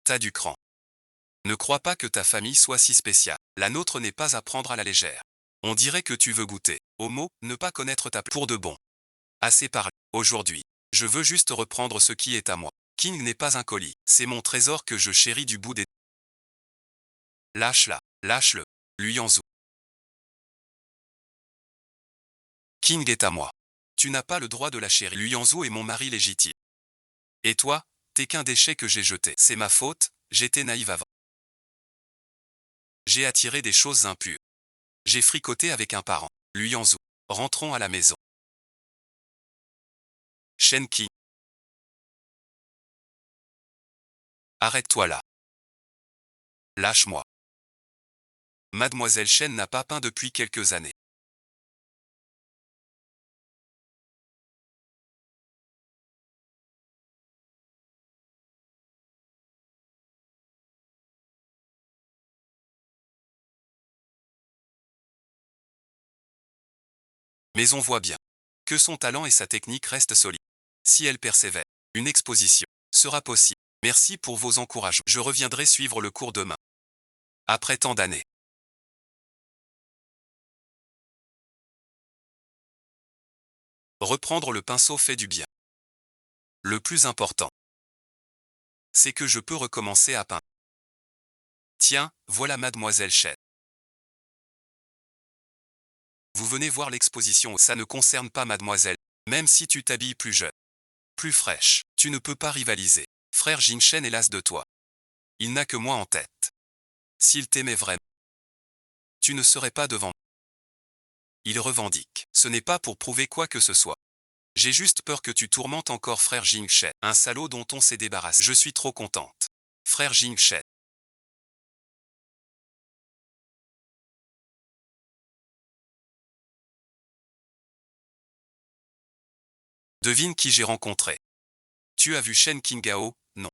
T'as du cran. Ne crois pas que ta famille soit si spéciale. La nôtre n'est pas à prendre à la légère. On dirait que tu veux goûter. Au mot, ne pas connaître ta pour de bon. Assez parlé. Aujourd'hui, je veux juste reprendre ce qui est à moi. King n'est pas un colis. C'est mon trésor que je chéris du bout des... Lâche-la. Lâche-le. Lui en zou. King est à moi. Tu n'as pas le droit de la chérir. Lui Yanzhou est mon mari légitime. Et toi, t'es qu'un déchet que j'ai jeté. C'est ma faute, j'étais naïve avant. J'ai attiré des choses impures. J'ai fricoté avec un parent. Luyanzhou. Rentrons à la maison. Shen Qing. Arrête-toi là. Lâche-moi. Mademoiselle Shen n'a pas peint depuis quelques années. Mais on voit bien que son talent et sa technique restent solides. Si elle persévère, une exposition sera possible. Merci pour vos encouragements. Je reviendrai suivre le cours demain. Après tant d'années. Reprendre le pinceau fait du bien. Le plus important, c'est que je peux recommencer à peindre. Tiens, voilà Mademoiselle Shen. Vous venez voir l'exposition, ça ne concerne pas Mademoiselle. Même si tu t'habilles plus jeune, plus fraîche, tu ne peux pas rivaliser. Frère Jinshen est las de toi. Il n'a que moi en tête. S'il t'aimait vraiment, tu ne serais pas devant moi. Il revendique. Ce n'est pas pour prouver quoi que ce soit. J'ai juste peur que tu tourmentes encore frère Jinshen, un salaud dont on s'est débarrassé. Je suis trop contente. Frère Jinshen. Devine qui j'ai rencontré. Tu as vu Shen Qinggao? Non.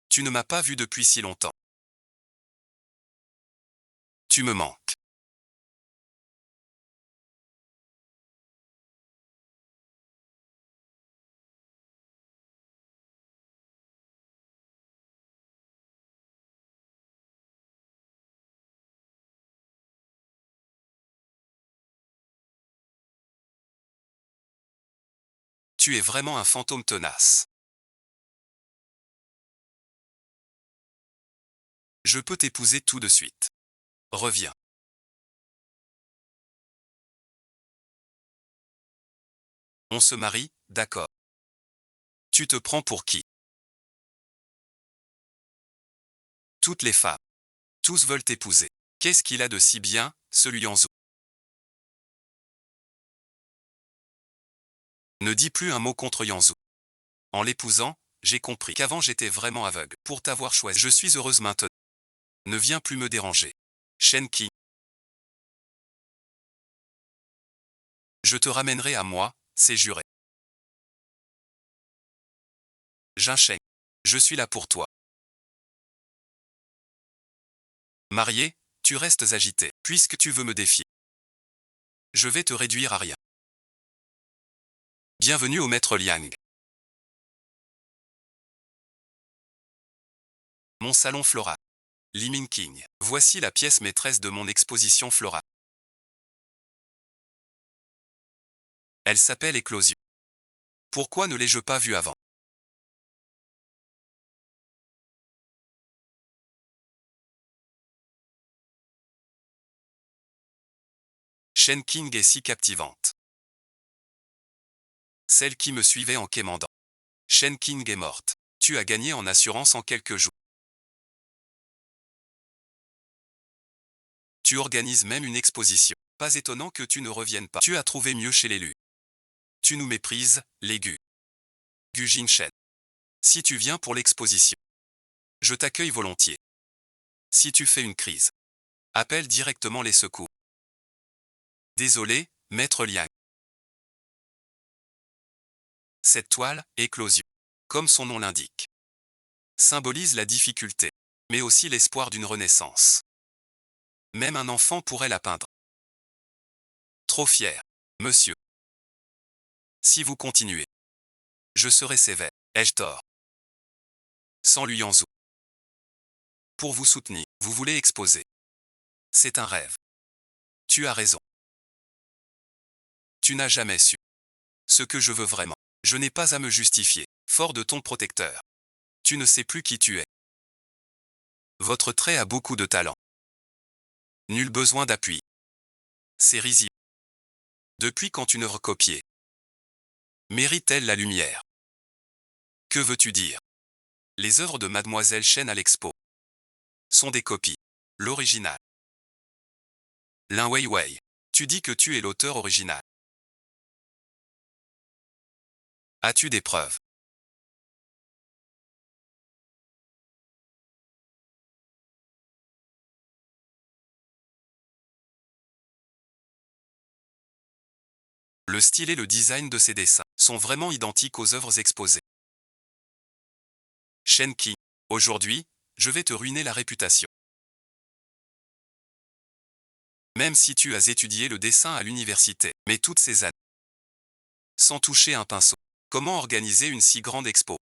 Tu ne m'as pas vu depuis si longtemps. Tu me manques. Tu es vraiment un fantôme tenace. Je peux t'épouser tout de suite. Reviens. On se marie, d'accord. Tu te prends pour qui? Toutes les femmes. Tous veulent t'épouser. Qu'est-ce qu'il a de si bien, ce Luyanzhou? Ne dis plus un mot contre Yanzhou. En l'épousant, j'ai compris qu'avant j'étais vraiment aveugle. Pour t'avoir choisi, je suis heureuse maintenant. Ne viens plus me déranger. Shen Qing. Je te ramènerai à moi, c'est juré. Jinsheng. Je suis là pour toi. Marié, tu restes agité, puisque tu veux me défier. Je vais te réduire à rien. Bienvenue au maître Liang. Mon salon floral. Li Mingqing. Voici la pièce maîtresse de mon exposition florale. Elle s'appelle Éclosion. Pourquoi ne l'ai-je pas vue avant? Shen Qing est si captivante. Celle qui me suivait en quémandant. Shen Qing est morte. Tu as gagné en assurance en quelques jours. Tu organises même une exposition. Pas étonnant que tu ne reviennes pas. Tu as trouvé mieux chez l'élu. Tu nous méprises, les Gu Jinshen. Si tu viens pour l'exposition, je t'accueille volontiers. Si tu fais une crise, appelle directement les secours. Désolé, maître Liang. Cette toile, éclosion, comme son nom l'indique, symbolise la difficulté, mais aussi l'espoir d'une renaissance. Même un enfant pourrait la peindre. Trop fier, monsieur. Si vous continuez, je serai sévère. Ai-je tort? Sans Luyanzhou. Pour vous soutenir, vous voulez exposer. C'est un rêve. Tu as raison. Tu n'as jamais su ce que je veux vraiment. Je n'ai pas à me justifier, fort de ton protecteur. Tu ne sais plus qui tu es. Votre trait a beaucoup de talent. Nul besoin d'appui. C'est risible. Depuis quand une œuvre copiée mérite-t-elle la lumière? Que veux-tu dire? Les œuvres de Mademoiselle Chen à l'expo sont des copies. L'original. Lin Weiwei. Tu dis que tu es l'auteur original. As-tu des preuves? Le style et le design de ces dessins sont vraiment identiques aux œuvres exposées. Shen Qi. Aujourd'hui, je vais te ruiner la réputation. Même si tu as étudié le dessin à l'université, mais toutes ces années, sans toucher un pinceau. Comment organiser une si grande expo?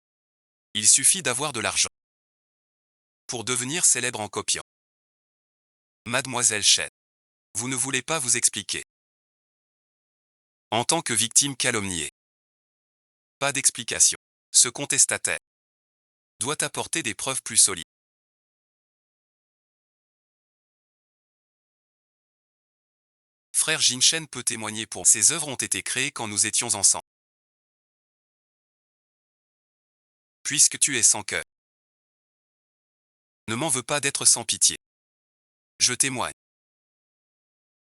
Il suffit d'avoir de l'argent pour devenir célèbre en copiant. Mademoiselle Chen. Vous ne voulez pas vous expliquer. En tant que victime calomniée. Pas d'explication. Ce contestataire doit apporter des preuves plus solides. Frère Jinshen peut témoigner pour ces œuvres ont été créées quand nous étions ensemble. Puisque tu es sans cœur. Ne m'en veux pas d'être sans pitié. Je témoigne.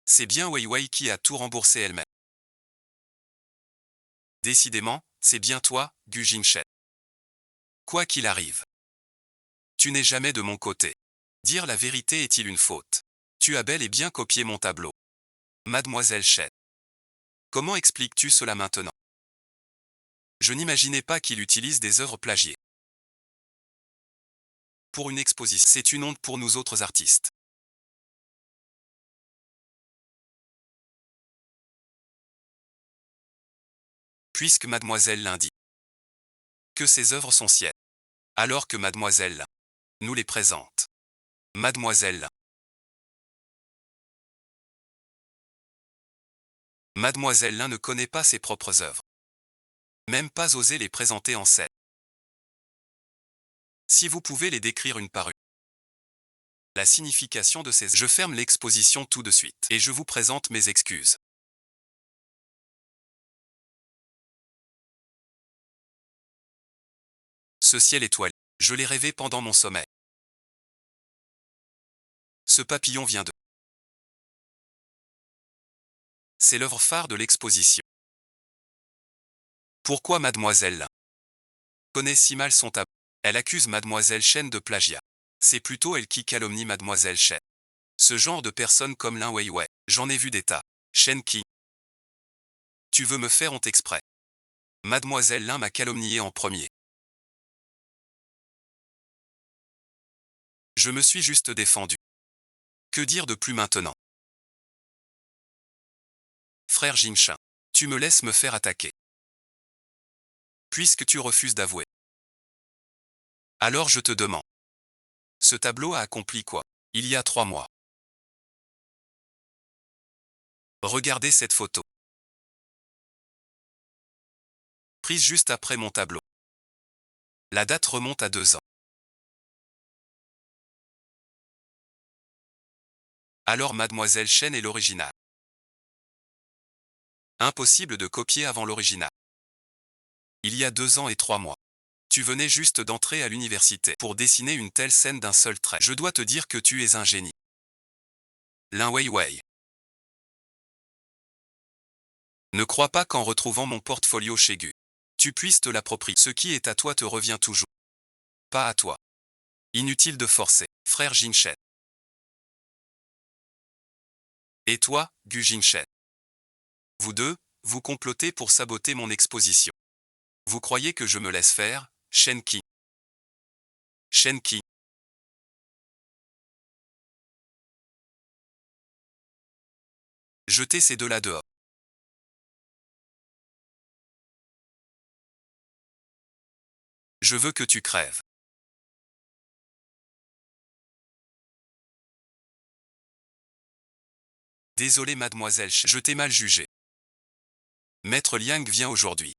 C'est bien Weiwei qui a tout remboursé elle-même. Décidément, c'est bien toi, Gu Jinshen. Quoi qu'il arrive. Tu n'es jamais de mon côté. Dire la vérité est-il une faute? Tu as bel et bien copié mon tableau. Mademoiselle Chen. Comment expliques-tu cela maintenant? Je n'imaginais pas qu'il utilise des œuvres plagiées. Pour une exposition, c'est une honte pour nous autres artistes. Puisque Mademoiselle Lin dit que ces œuvres sont siennes, alors que Mademoiselle Lin nous les présente. Mademoiselle Lin. Mademoiselle Lin ne connaît pas ses propres œuvres. Même pas oser les présenter en scène. Si vous pouvez les décrire une par une. La signification de ces... Je ferme l'exposition tout de suite et je vous présente mes excuses. Ce ciel étoilé, je l'ai rêvé pendant mon sommeil. Ce papillon vient de... C'est l'œuvre phare de l'exposition. Pourquoi Mademoiselle Lin connaît si mal son tableau? Elle accuse Mademoiselle Chen de plagiat. C'est plutôt elle qui calomnie Mademoiselle Chen. Ce genre de personne comme Lin Weiwei, j'en ai vu des tas. Shen Qi. Tu veux me faire honte exprès? Mademoiselle Lin m'a calomnié en premier. Je me suis juste défendu. Que dire de plus maintenant? Frère Jinshin. Tu me laisses me faire attaquer. Puisque tu refuses d'avouer. Alors je te demande. Ce tableau a accompli quoi? Il y a 3 mois. Regardez cette photo. Prise juste après mon tableau. La date remonte à 2 ans. Alors Mademoiselle Chen est l'original. Impossible de copier avant l'original. Il y a 2 ans et 3 mois. Tu venais juste d'entrer à l'université pour dessiner une telle scène d'un seul trait. Je dois te dire que tu es un génie. Lin Weiwei. Ne crois pas qu'en retrouvant mon portfolio chez Gu, tu puisses te l'approprier. Ce qui est à toi te revient toujours. Pas à toi. Inutile de forcer, frère Jinshen. Et toi, Gu Jinshen. Vous deux, vous complotez pour saboter mon exposition. Vous croyez que je me laisse faire, Shen Qi? Shen Qi. Jetez ces deux-là dehors. Je veux que tu crèves. Désolé mademoiselle, je t'ai mal jugé. Maître Liang vient aujourd'hui.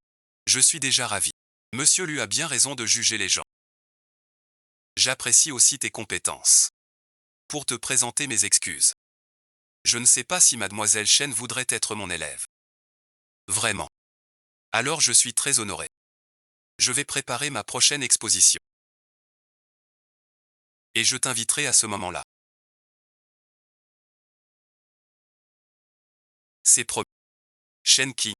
Je suis déjà ravi. Monsieur Lu a bien raison de juger les gens. J'apprécie aussi tes compétences. Pour te présenter mes excuses. Je ne sais pas si mademoiselle Chen voudrait être mon élève. Vraiment. Alors je suis très honoré. Je vais préparer ma prochaine exposition. Et je t'inviterai à ce moment-là. C'est promis. Shenki.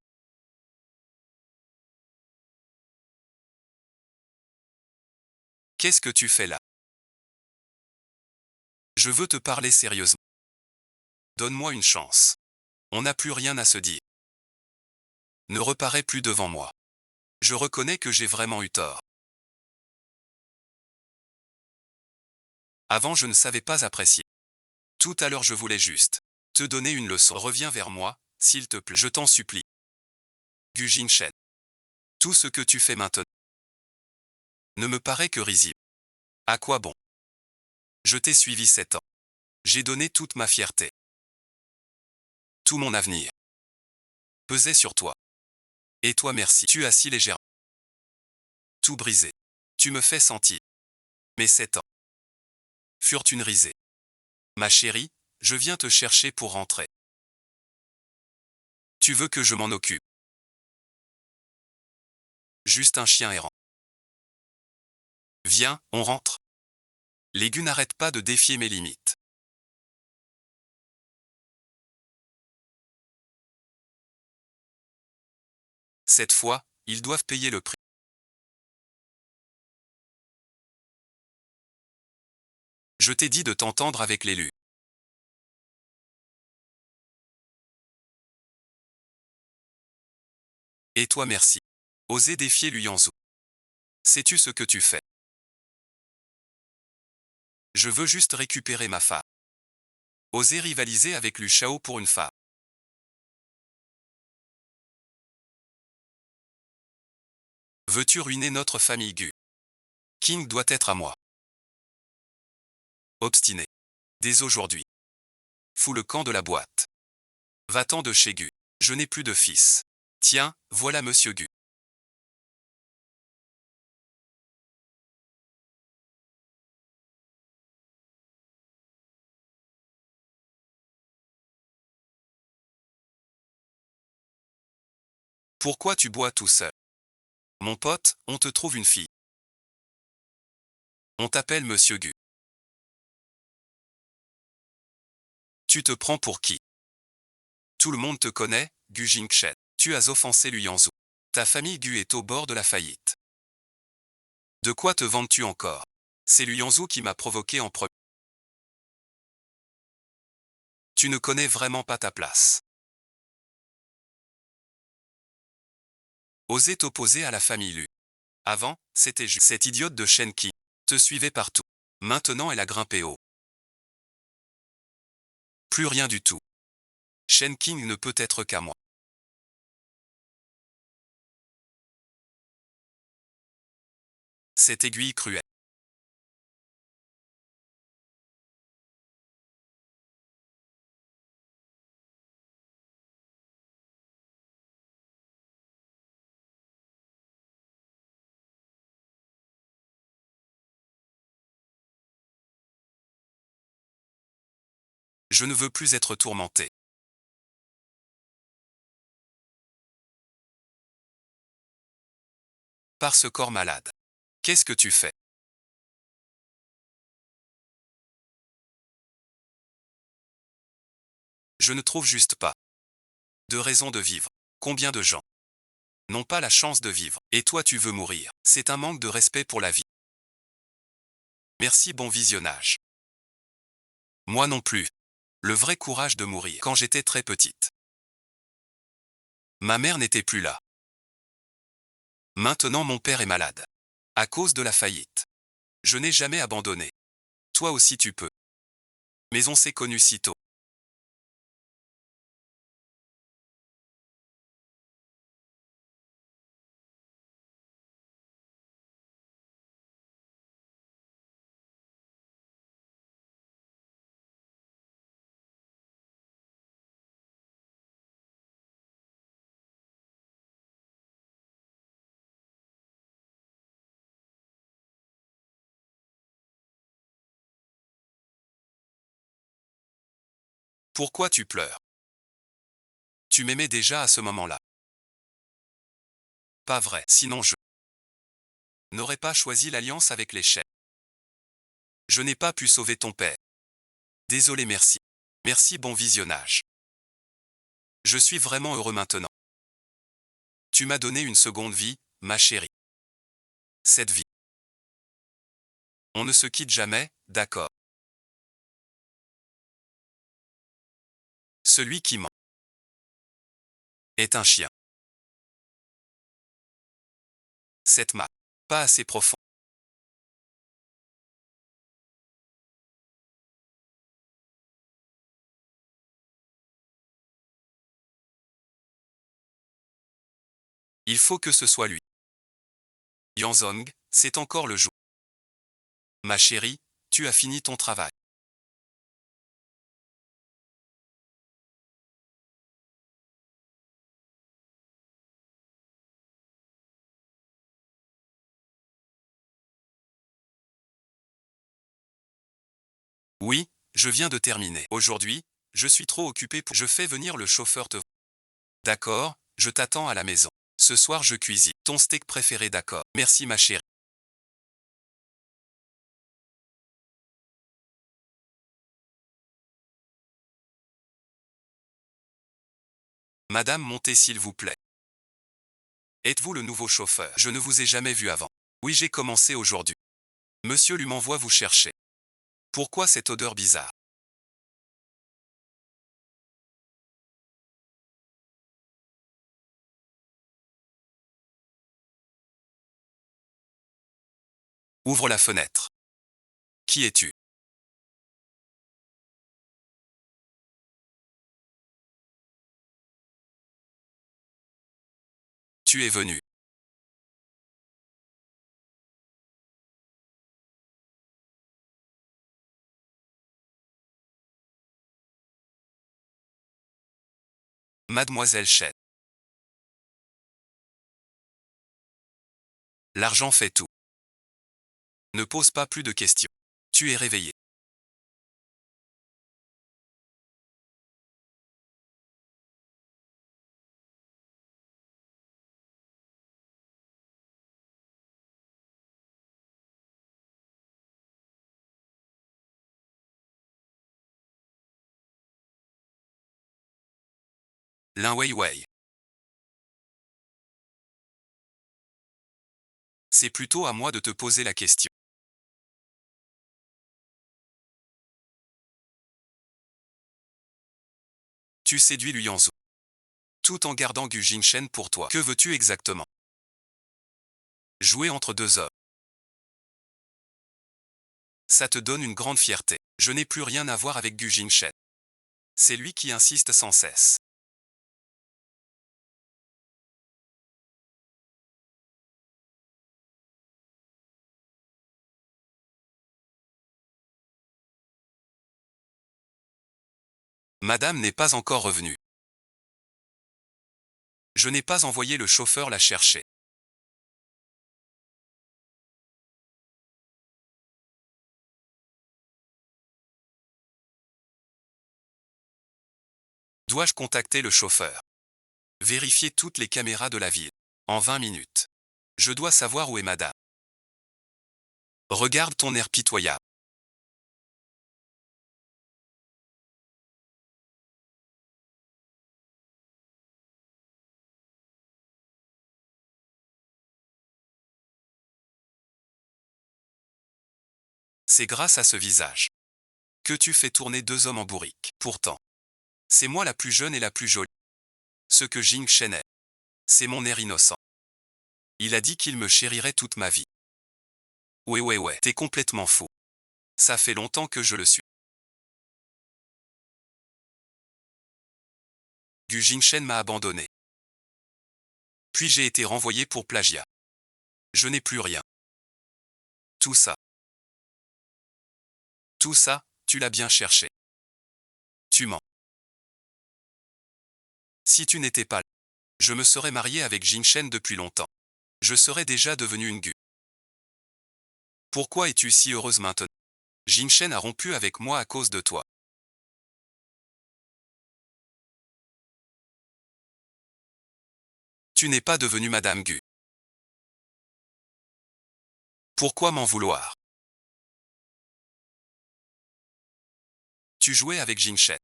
Qu'est-ce que tu fais là? Je veux te parler sérieusement. Donne-moi une chance. On n'a plus rien à se dire. Ne reparais plus devant moi. Je reconnais que j'ai vraiment eu tort. Avant je ne savais pas apprécier. Tout à l'heure je voulais juste te donner une leçon. Reviens vers moi, s'il te plaît. Je t'en supplie. Gu Jinshen. Tout ce que tu fais maintenant ne me paraît que risible. À quoi bon? Je t'ai suivi 7 ans. J'ai donné toute ma fierté. Tout mon avenir pesait sur toi. Et toi merci. Tu as si légèrement tout brisé. Tu me fais sentir. Mes 7 ans furent une risée. Ma chérie, je viens te chercher pour rentrer. Tu veux que je m'en occupe? Juste un chien errant. Viens, on rentre. Les Gus n'arrêtent pas de défier mes limites. Cette fois, ils doivent payer le prix. Je t'ai dit de t'entendre avec l'élu. Et toi merci. Oser défier Luyanzou. Sais-tu ce que tu fais? Je veux juste récupérer ma femme. Oser rivaliser avec Lu Shao pour une femme. Veux-tu ruiner notre famille Gu? King doit être à moi. Obstiné. Dès aujourd'hui. Fous le camp de la boîte. Va-t'en de chez Gu. Je n'ai plus de fils. Tiens, voilà Monsieur Gu. Pourquoi tu bois tout seul? Mon pote, on te trouve une fille. On t'appelle Monsieur Gu. Tu te prends pour qui? Tout le monde te connaît, Gu Jingchen. Tu as offensé Luyanzou. Ta famille Gu est au bord de la faillite. De quoi te vantes-tu encore? C'est Luyanzou qui m'a provoqué en premier. Tu ne connais vraiment pas ta place. Oser t'opposer à la famille Lu. Avant, c'était juste cette idiote de Shen qui te suivait partout. Maintenant elle a grimpé haut. Plus rien du tout. Shen King ne peut être qu'à moi. Cette aiguille cruelle. Je ne veux plus être tourmenté. Par ce corps malade. Qu'est-ce que tu fais? Je ne trouve juste pas de raison de vivre. Combien de gens n'ont pas la chance de vivre, et toi tu veux mourir? C'est un manque de respect pour la vie. Merci, bon visionnage. Moi non plus. Le vrai courage de mourir quand j'étais très petite. Ma mère n'était plus là. Maintenant mon père est malade. À cause de la faillite. Je n'ai jamais abandonné. Toi aussi tu peux. Mais on s'est connus si tôt. Pourquoi tu pleures? Tu m'aimais déjà à ce moment-là. Pas vrai, sinon je n'aurais pas choisi l'alliance avec les chefs. Je n'ai pas pu sauver ton père. Désolé, merci. Merci, bon visionnage. Je suis vraiment heureux maintenant. Tu m'as donné une seconde vie, ma chérie. Cette vie. On ne se quitte jamais, d'accord. Celui qui ment est un chien. Cette map. Pas assez profond. Il faut que ce soit lui. Yanzong, c'est encore le jour. Ma chérie, tu as fini ton travail. Oui, je viens de terminer. Aujourd'hui, je suis trop occupé pour... Je fais venir le chauffeur te... D'accord, je t'attends à la maison. Ce soir je cuisine. Ton steak préféré, d'accord. Merci ma chérie. Madame, montez s'il vous plaît. Êtes-vous le nouveau chauffeur? Je ne vous ai jamais vu avant. Oui, j'ai commencé aujourd'hui. Monsieur lui m'envoie vous chercher. Pourquoi cette odeur bizarre? Ouvre la fenêtre. Qui es-tu? Tu es venu. Mademoiselle Chen. L'argent fait tout. Ne pose pas plus de questions. Tu es réveillé. Lin Wei Wei. C'est plutôt à moi de te poser la question. Tu séduis Liu Yanzhou. Tout en gardant Gu Jingshen pour toi. Que veux-tu exactement? Jouer entre deux hommes. Ça te donne une grande fierté. Je n'ai plus rien à voir avec Gu Jingshen. C'est lui qui insiste sans cesse. Madame n'est pas encore revenue. Je n'ai pas envoyé le chauffeur la chercher. Dois-je contacter le chauffeur? Vérifier toutes les caméras de la ville. En 20 minutes. Je dois savoir où est madame. Regarde ton air pitoyable. C'est grâce à ce visage que tu fais tourner deux hommes en bourrique. Pourtant, c'est moi la plus jeune et la plus jolie. Ce que Jing Shen est, c'est mon air innocent. Il a dit qu'il me chérirait toute ma vie. Ouais, t'es complètement fou. Ça fait longtemps que je le suis. Gu Jingshen m'a abandonné. Puis j'ai été renvoyé pour plagiat. Je n'ai plus rien. Tout ça. Tout ça, tu l'as bien cherché. Tu mens. Si tu n'étais pas là, je me serais marié avec Jingshen depuis longtemps. Je serais déjà devenu une Gu. Pourquoi es-tu si heureuse maintenant? Jingshen a rompu avec moi à cause de toi. Tu n'es pas devenue Madame Gu. Pourquoi m'en vouloir? Tu jouais avec Jinchen.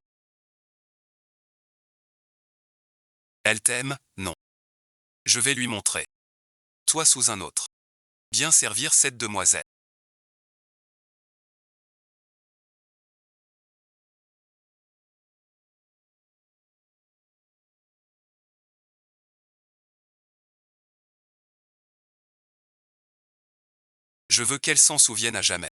Elle t'aime, non. Je vais lui montrer. Toi sous un autre. Bien servir cette demoiselle. Je veux qu'elle s'en souvienne à jamais.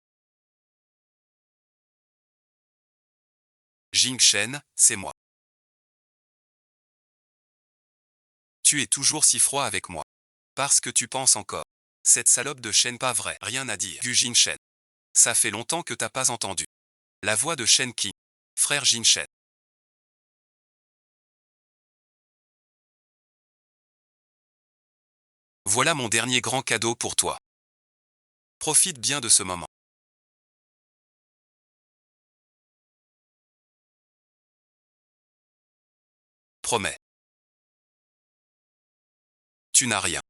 Jinchen, c'est moi. Tu es toujours si froid avec moi. Parce que tu penses encore. Cette salope de Shen pas vrai. Rien à dire. Du Jinchen. Ça fait longtemps que t'as pas entendu. La voix de Shen Qi. Frère Jinchen. Voilà mon dernier grand cadeau pour toi. Profite bien de ce moment. Promets. Tu n'as rien.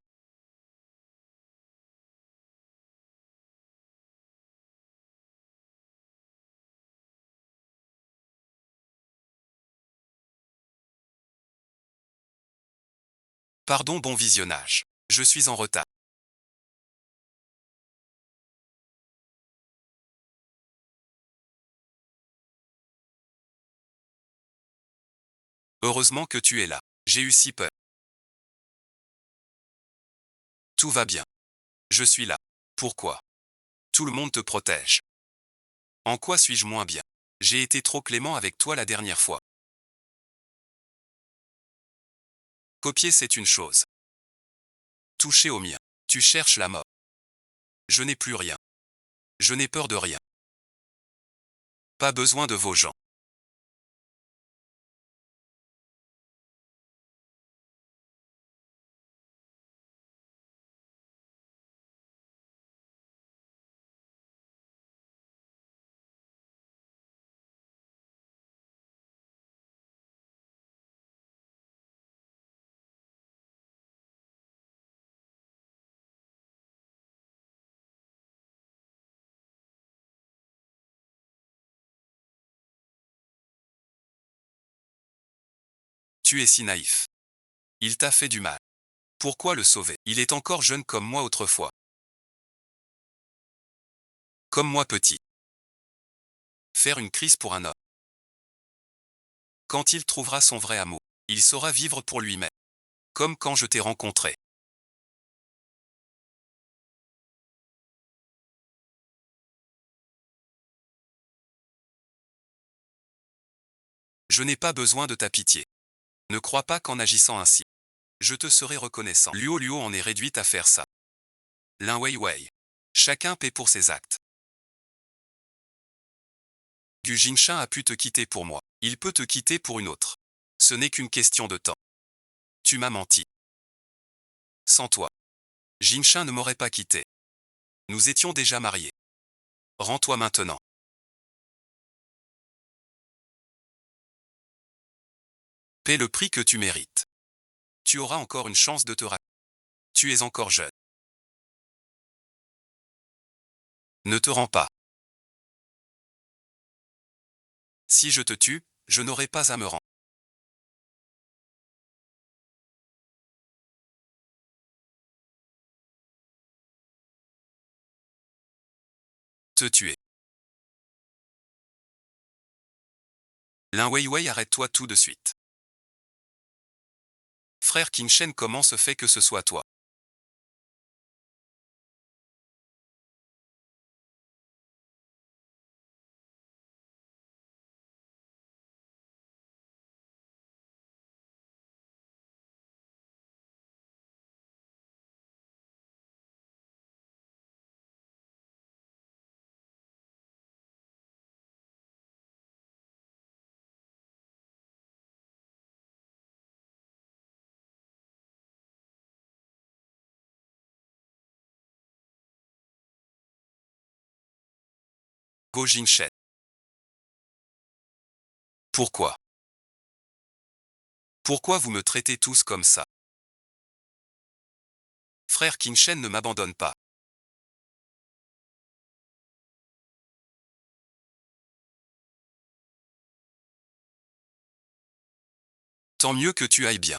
Pardon, bon visionnage. Je suis en retard. Heureusement que tu es là. J'ai eu si peur. Tout va bien. Je suis là. Pourquoi? Tout le monde te protège. En quoi suis-je moins bien? J'ai été trop clément avec toi la dernière fois. Copier c'est une chose. Toucher au mien. Tu cherches la mort. Je n'ai plus rien. Je n'ai peur de rien. Pas besoin de vos gens. Tu es si naïf. Il t'a fait du mal. Pourquoi le sauver? Il est encore jeune comme moi autrefois. Comme moi petit. Faire une crise pour un homme. Quand il trouvera son vrai amour, il saura vivre pour lui-même. Comme quand je t'ai rencontré. Je n'ai pas besoin de ta pitié. Ne crois pas qu'en agissant ainsi, je te serai reconnaissant. Luo Luo en est réduite à faire ça. Lin Wei Wei. Chacun paie pour ses actes. Gu Jingshan a pu te quitter pour moi. Il peut te quitter pour une autre. Ce n'est qu'une question de temps. Tu m'as menti. Sans toi, Jingshan ne m'aurait pas quitté. Nous étions déjà mariés. Rends-toi maintenant. Paie le prix que tu mérites. Tu auras encore une chance de te rattraper. Tu es encore jeune. Ne te rends pas. Si je te tue, je n'aurai pas à me rendre. Te tuer. Lin Wei Wei, arrête-toi tout de suite. Frère Qingshen, comment se fait que ce soit toi? Go Jingshen. Pourquoi? Pourquoi vous me traitez tous comme ça? Frère Qingshen ne m'abandonne pas. Tant mieux que tu ailles bien.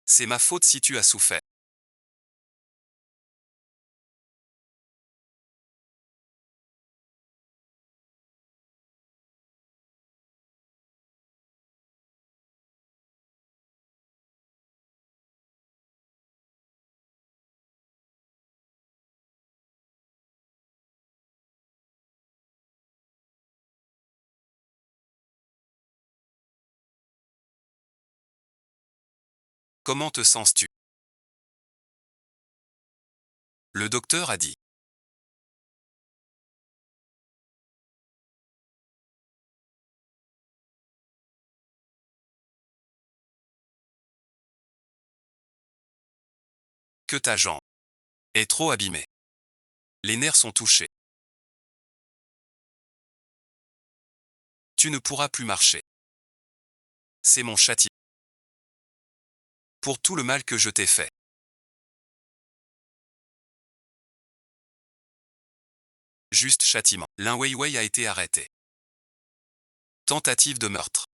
C'est ma faute si tu as souffert. Comment te sens-tu? Le docteur a dit. Que ta jambe est trop abîmée. Les nerfs sont touchés. Tu ne pourras plus marcher. C'est mon châtiment. Pour tout le mal que je t'ai fait. Juste châtiment. Lin Weiwei a été arrêté. Tentative de meurtre.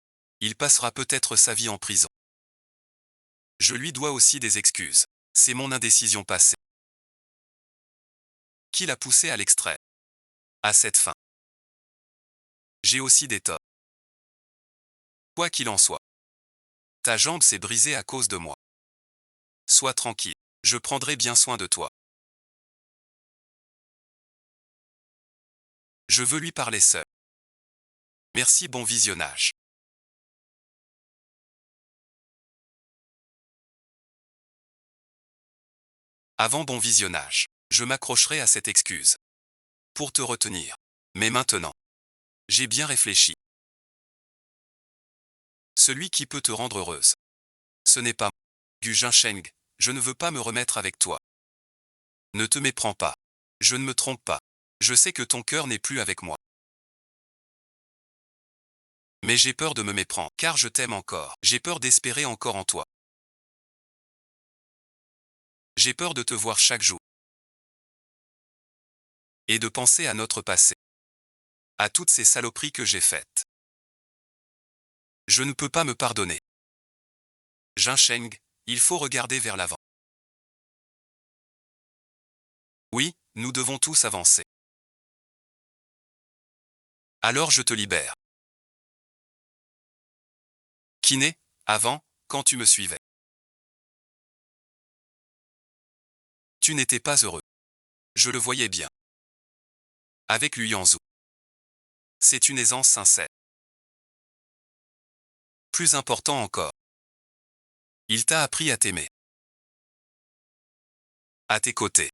Il passera peut-être sa vie en prison. Je lui dois aussi des excuses. C'est mon indécision passée qui l'a poussé à l'extrême. À cette fin. J'ai aussi des torts. Quoi qu'il en soit. Ta jambe s'est brisée à cause de moi. Sois tranquille. Je prendrai bien soin de toi. Je veux lui parler seul. Merci, bon visionnage. Avant bon visionnage, je m'accrocherai à cette excuse. Pour te retenir. Mais maintenant. J'ai bien réfléchi. Celui qui peut te rendre heureuse. Ce n'est pas Gu Jinsheng, je ne veux pas me remettre avec toi. Ne te méprends pas. Je ne me trompe pas. Je sais que ton cœur n'est plus avec moi. Mais j'ai peur de me méprendre, car je t'aime encore. J'ai peur d'espérer encore en toi. J'ai peur de te voir chaque jour. Et de penser à notre passé. À toutes ces saloperies que j'ai faites. Je ne peux pas me pardonner. Jinsheng, il faut regarder vers l'avant. Oui, nous devons tous avancer. Alors je te libère. Kiné, avant, quand tu me suivais. Tu n'étais pas heureux. Je le voyais bien. Avec Lu Yanzhou. C'est une aisance sincère. Plus important encore. Il t'a appris à t'aimer. À tes côtés.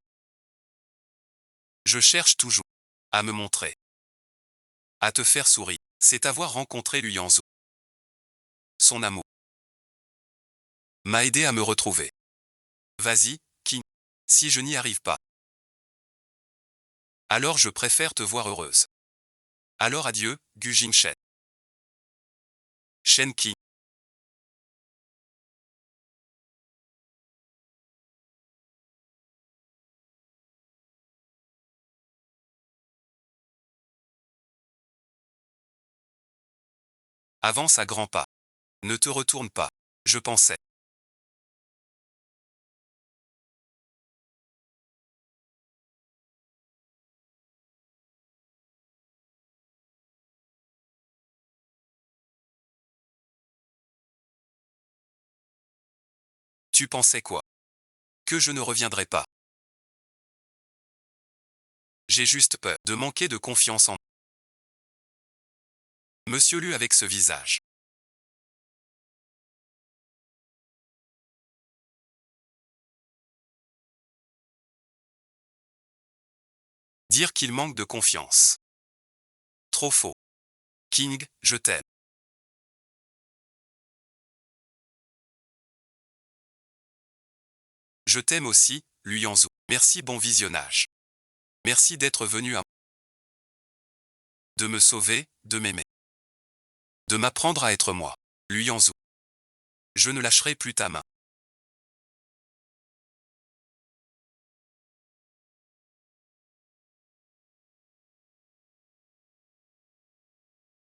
Je cherche toujours à me montrer. À te faire sourire. C'est avoir rencontré Lu Yanzhou. Son amour m'a aidé à me retrouver. Vas-y, King. Si je n'y arrive pas. Alors je préfère te voir heureuse. Alors adieu, Gu Jingshen. Shen Qi. Avance à grands pas. Ne te retourne pas. Je pensais. Tu pensais quoi? Que je ne reviendrai pas. J'ai juste peur de manquer de confiance en Monsieur Lu avec ce visage. Dire qu'il manque de confiance. Trop faux. King, je t'aime. Je t'aime aussi, Lu Yanzhou. Merci, bon visionnage. Merci d'être venu à de me sauver, de m'aimer. De m'apprendre à être moi. Lu Yanzhou. Je ne lâcherai plus ta main.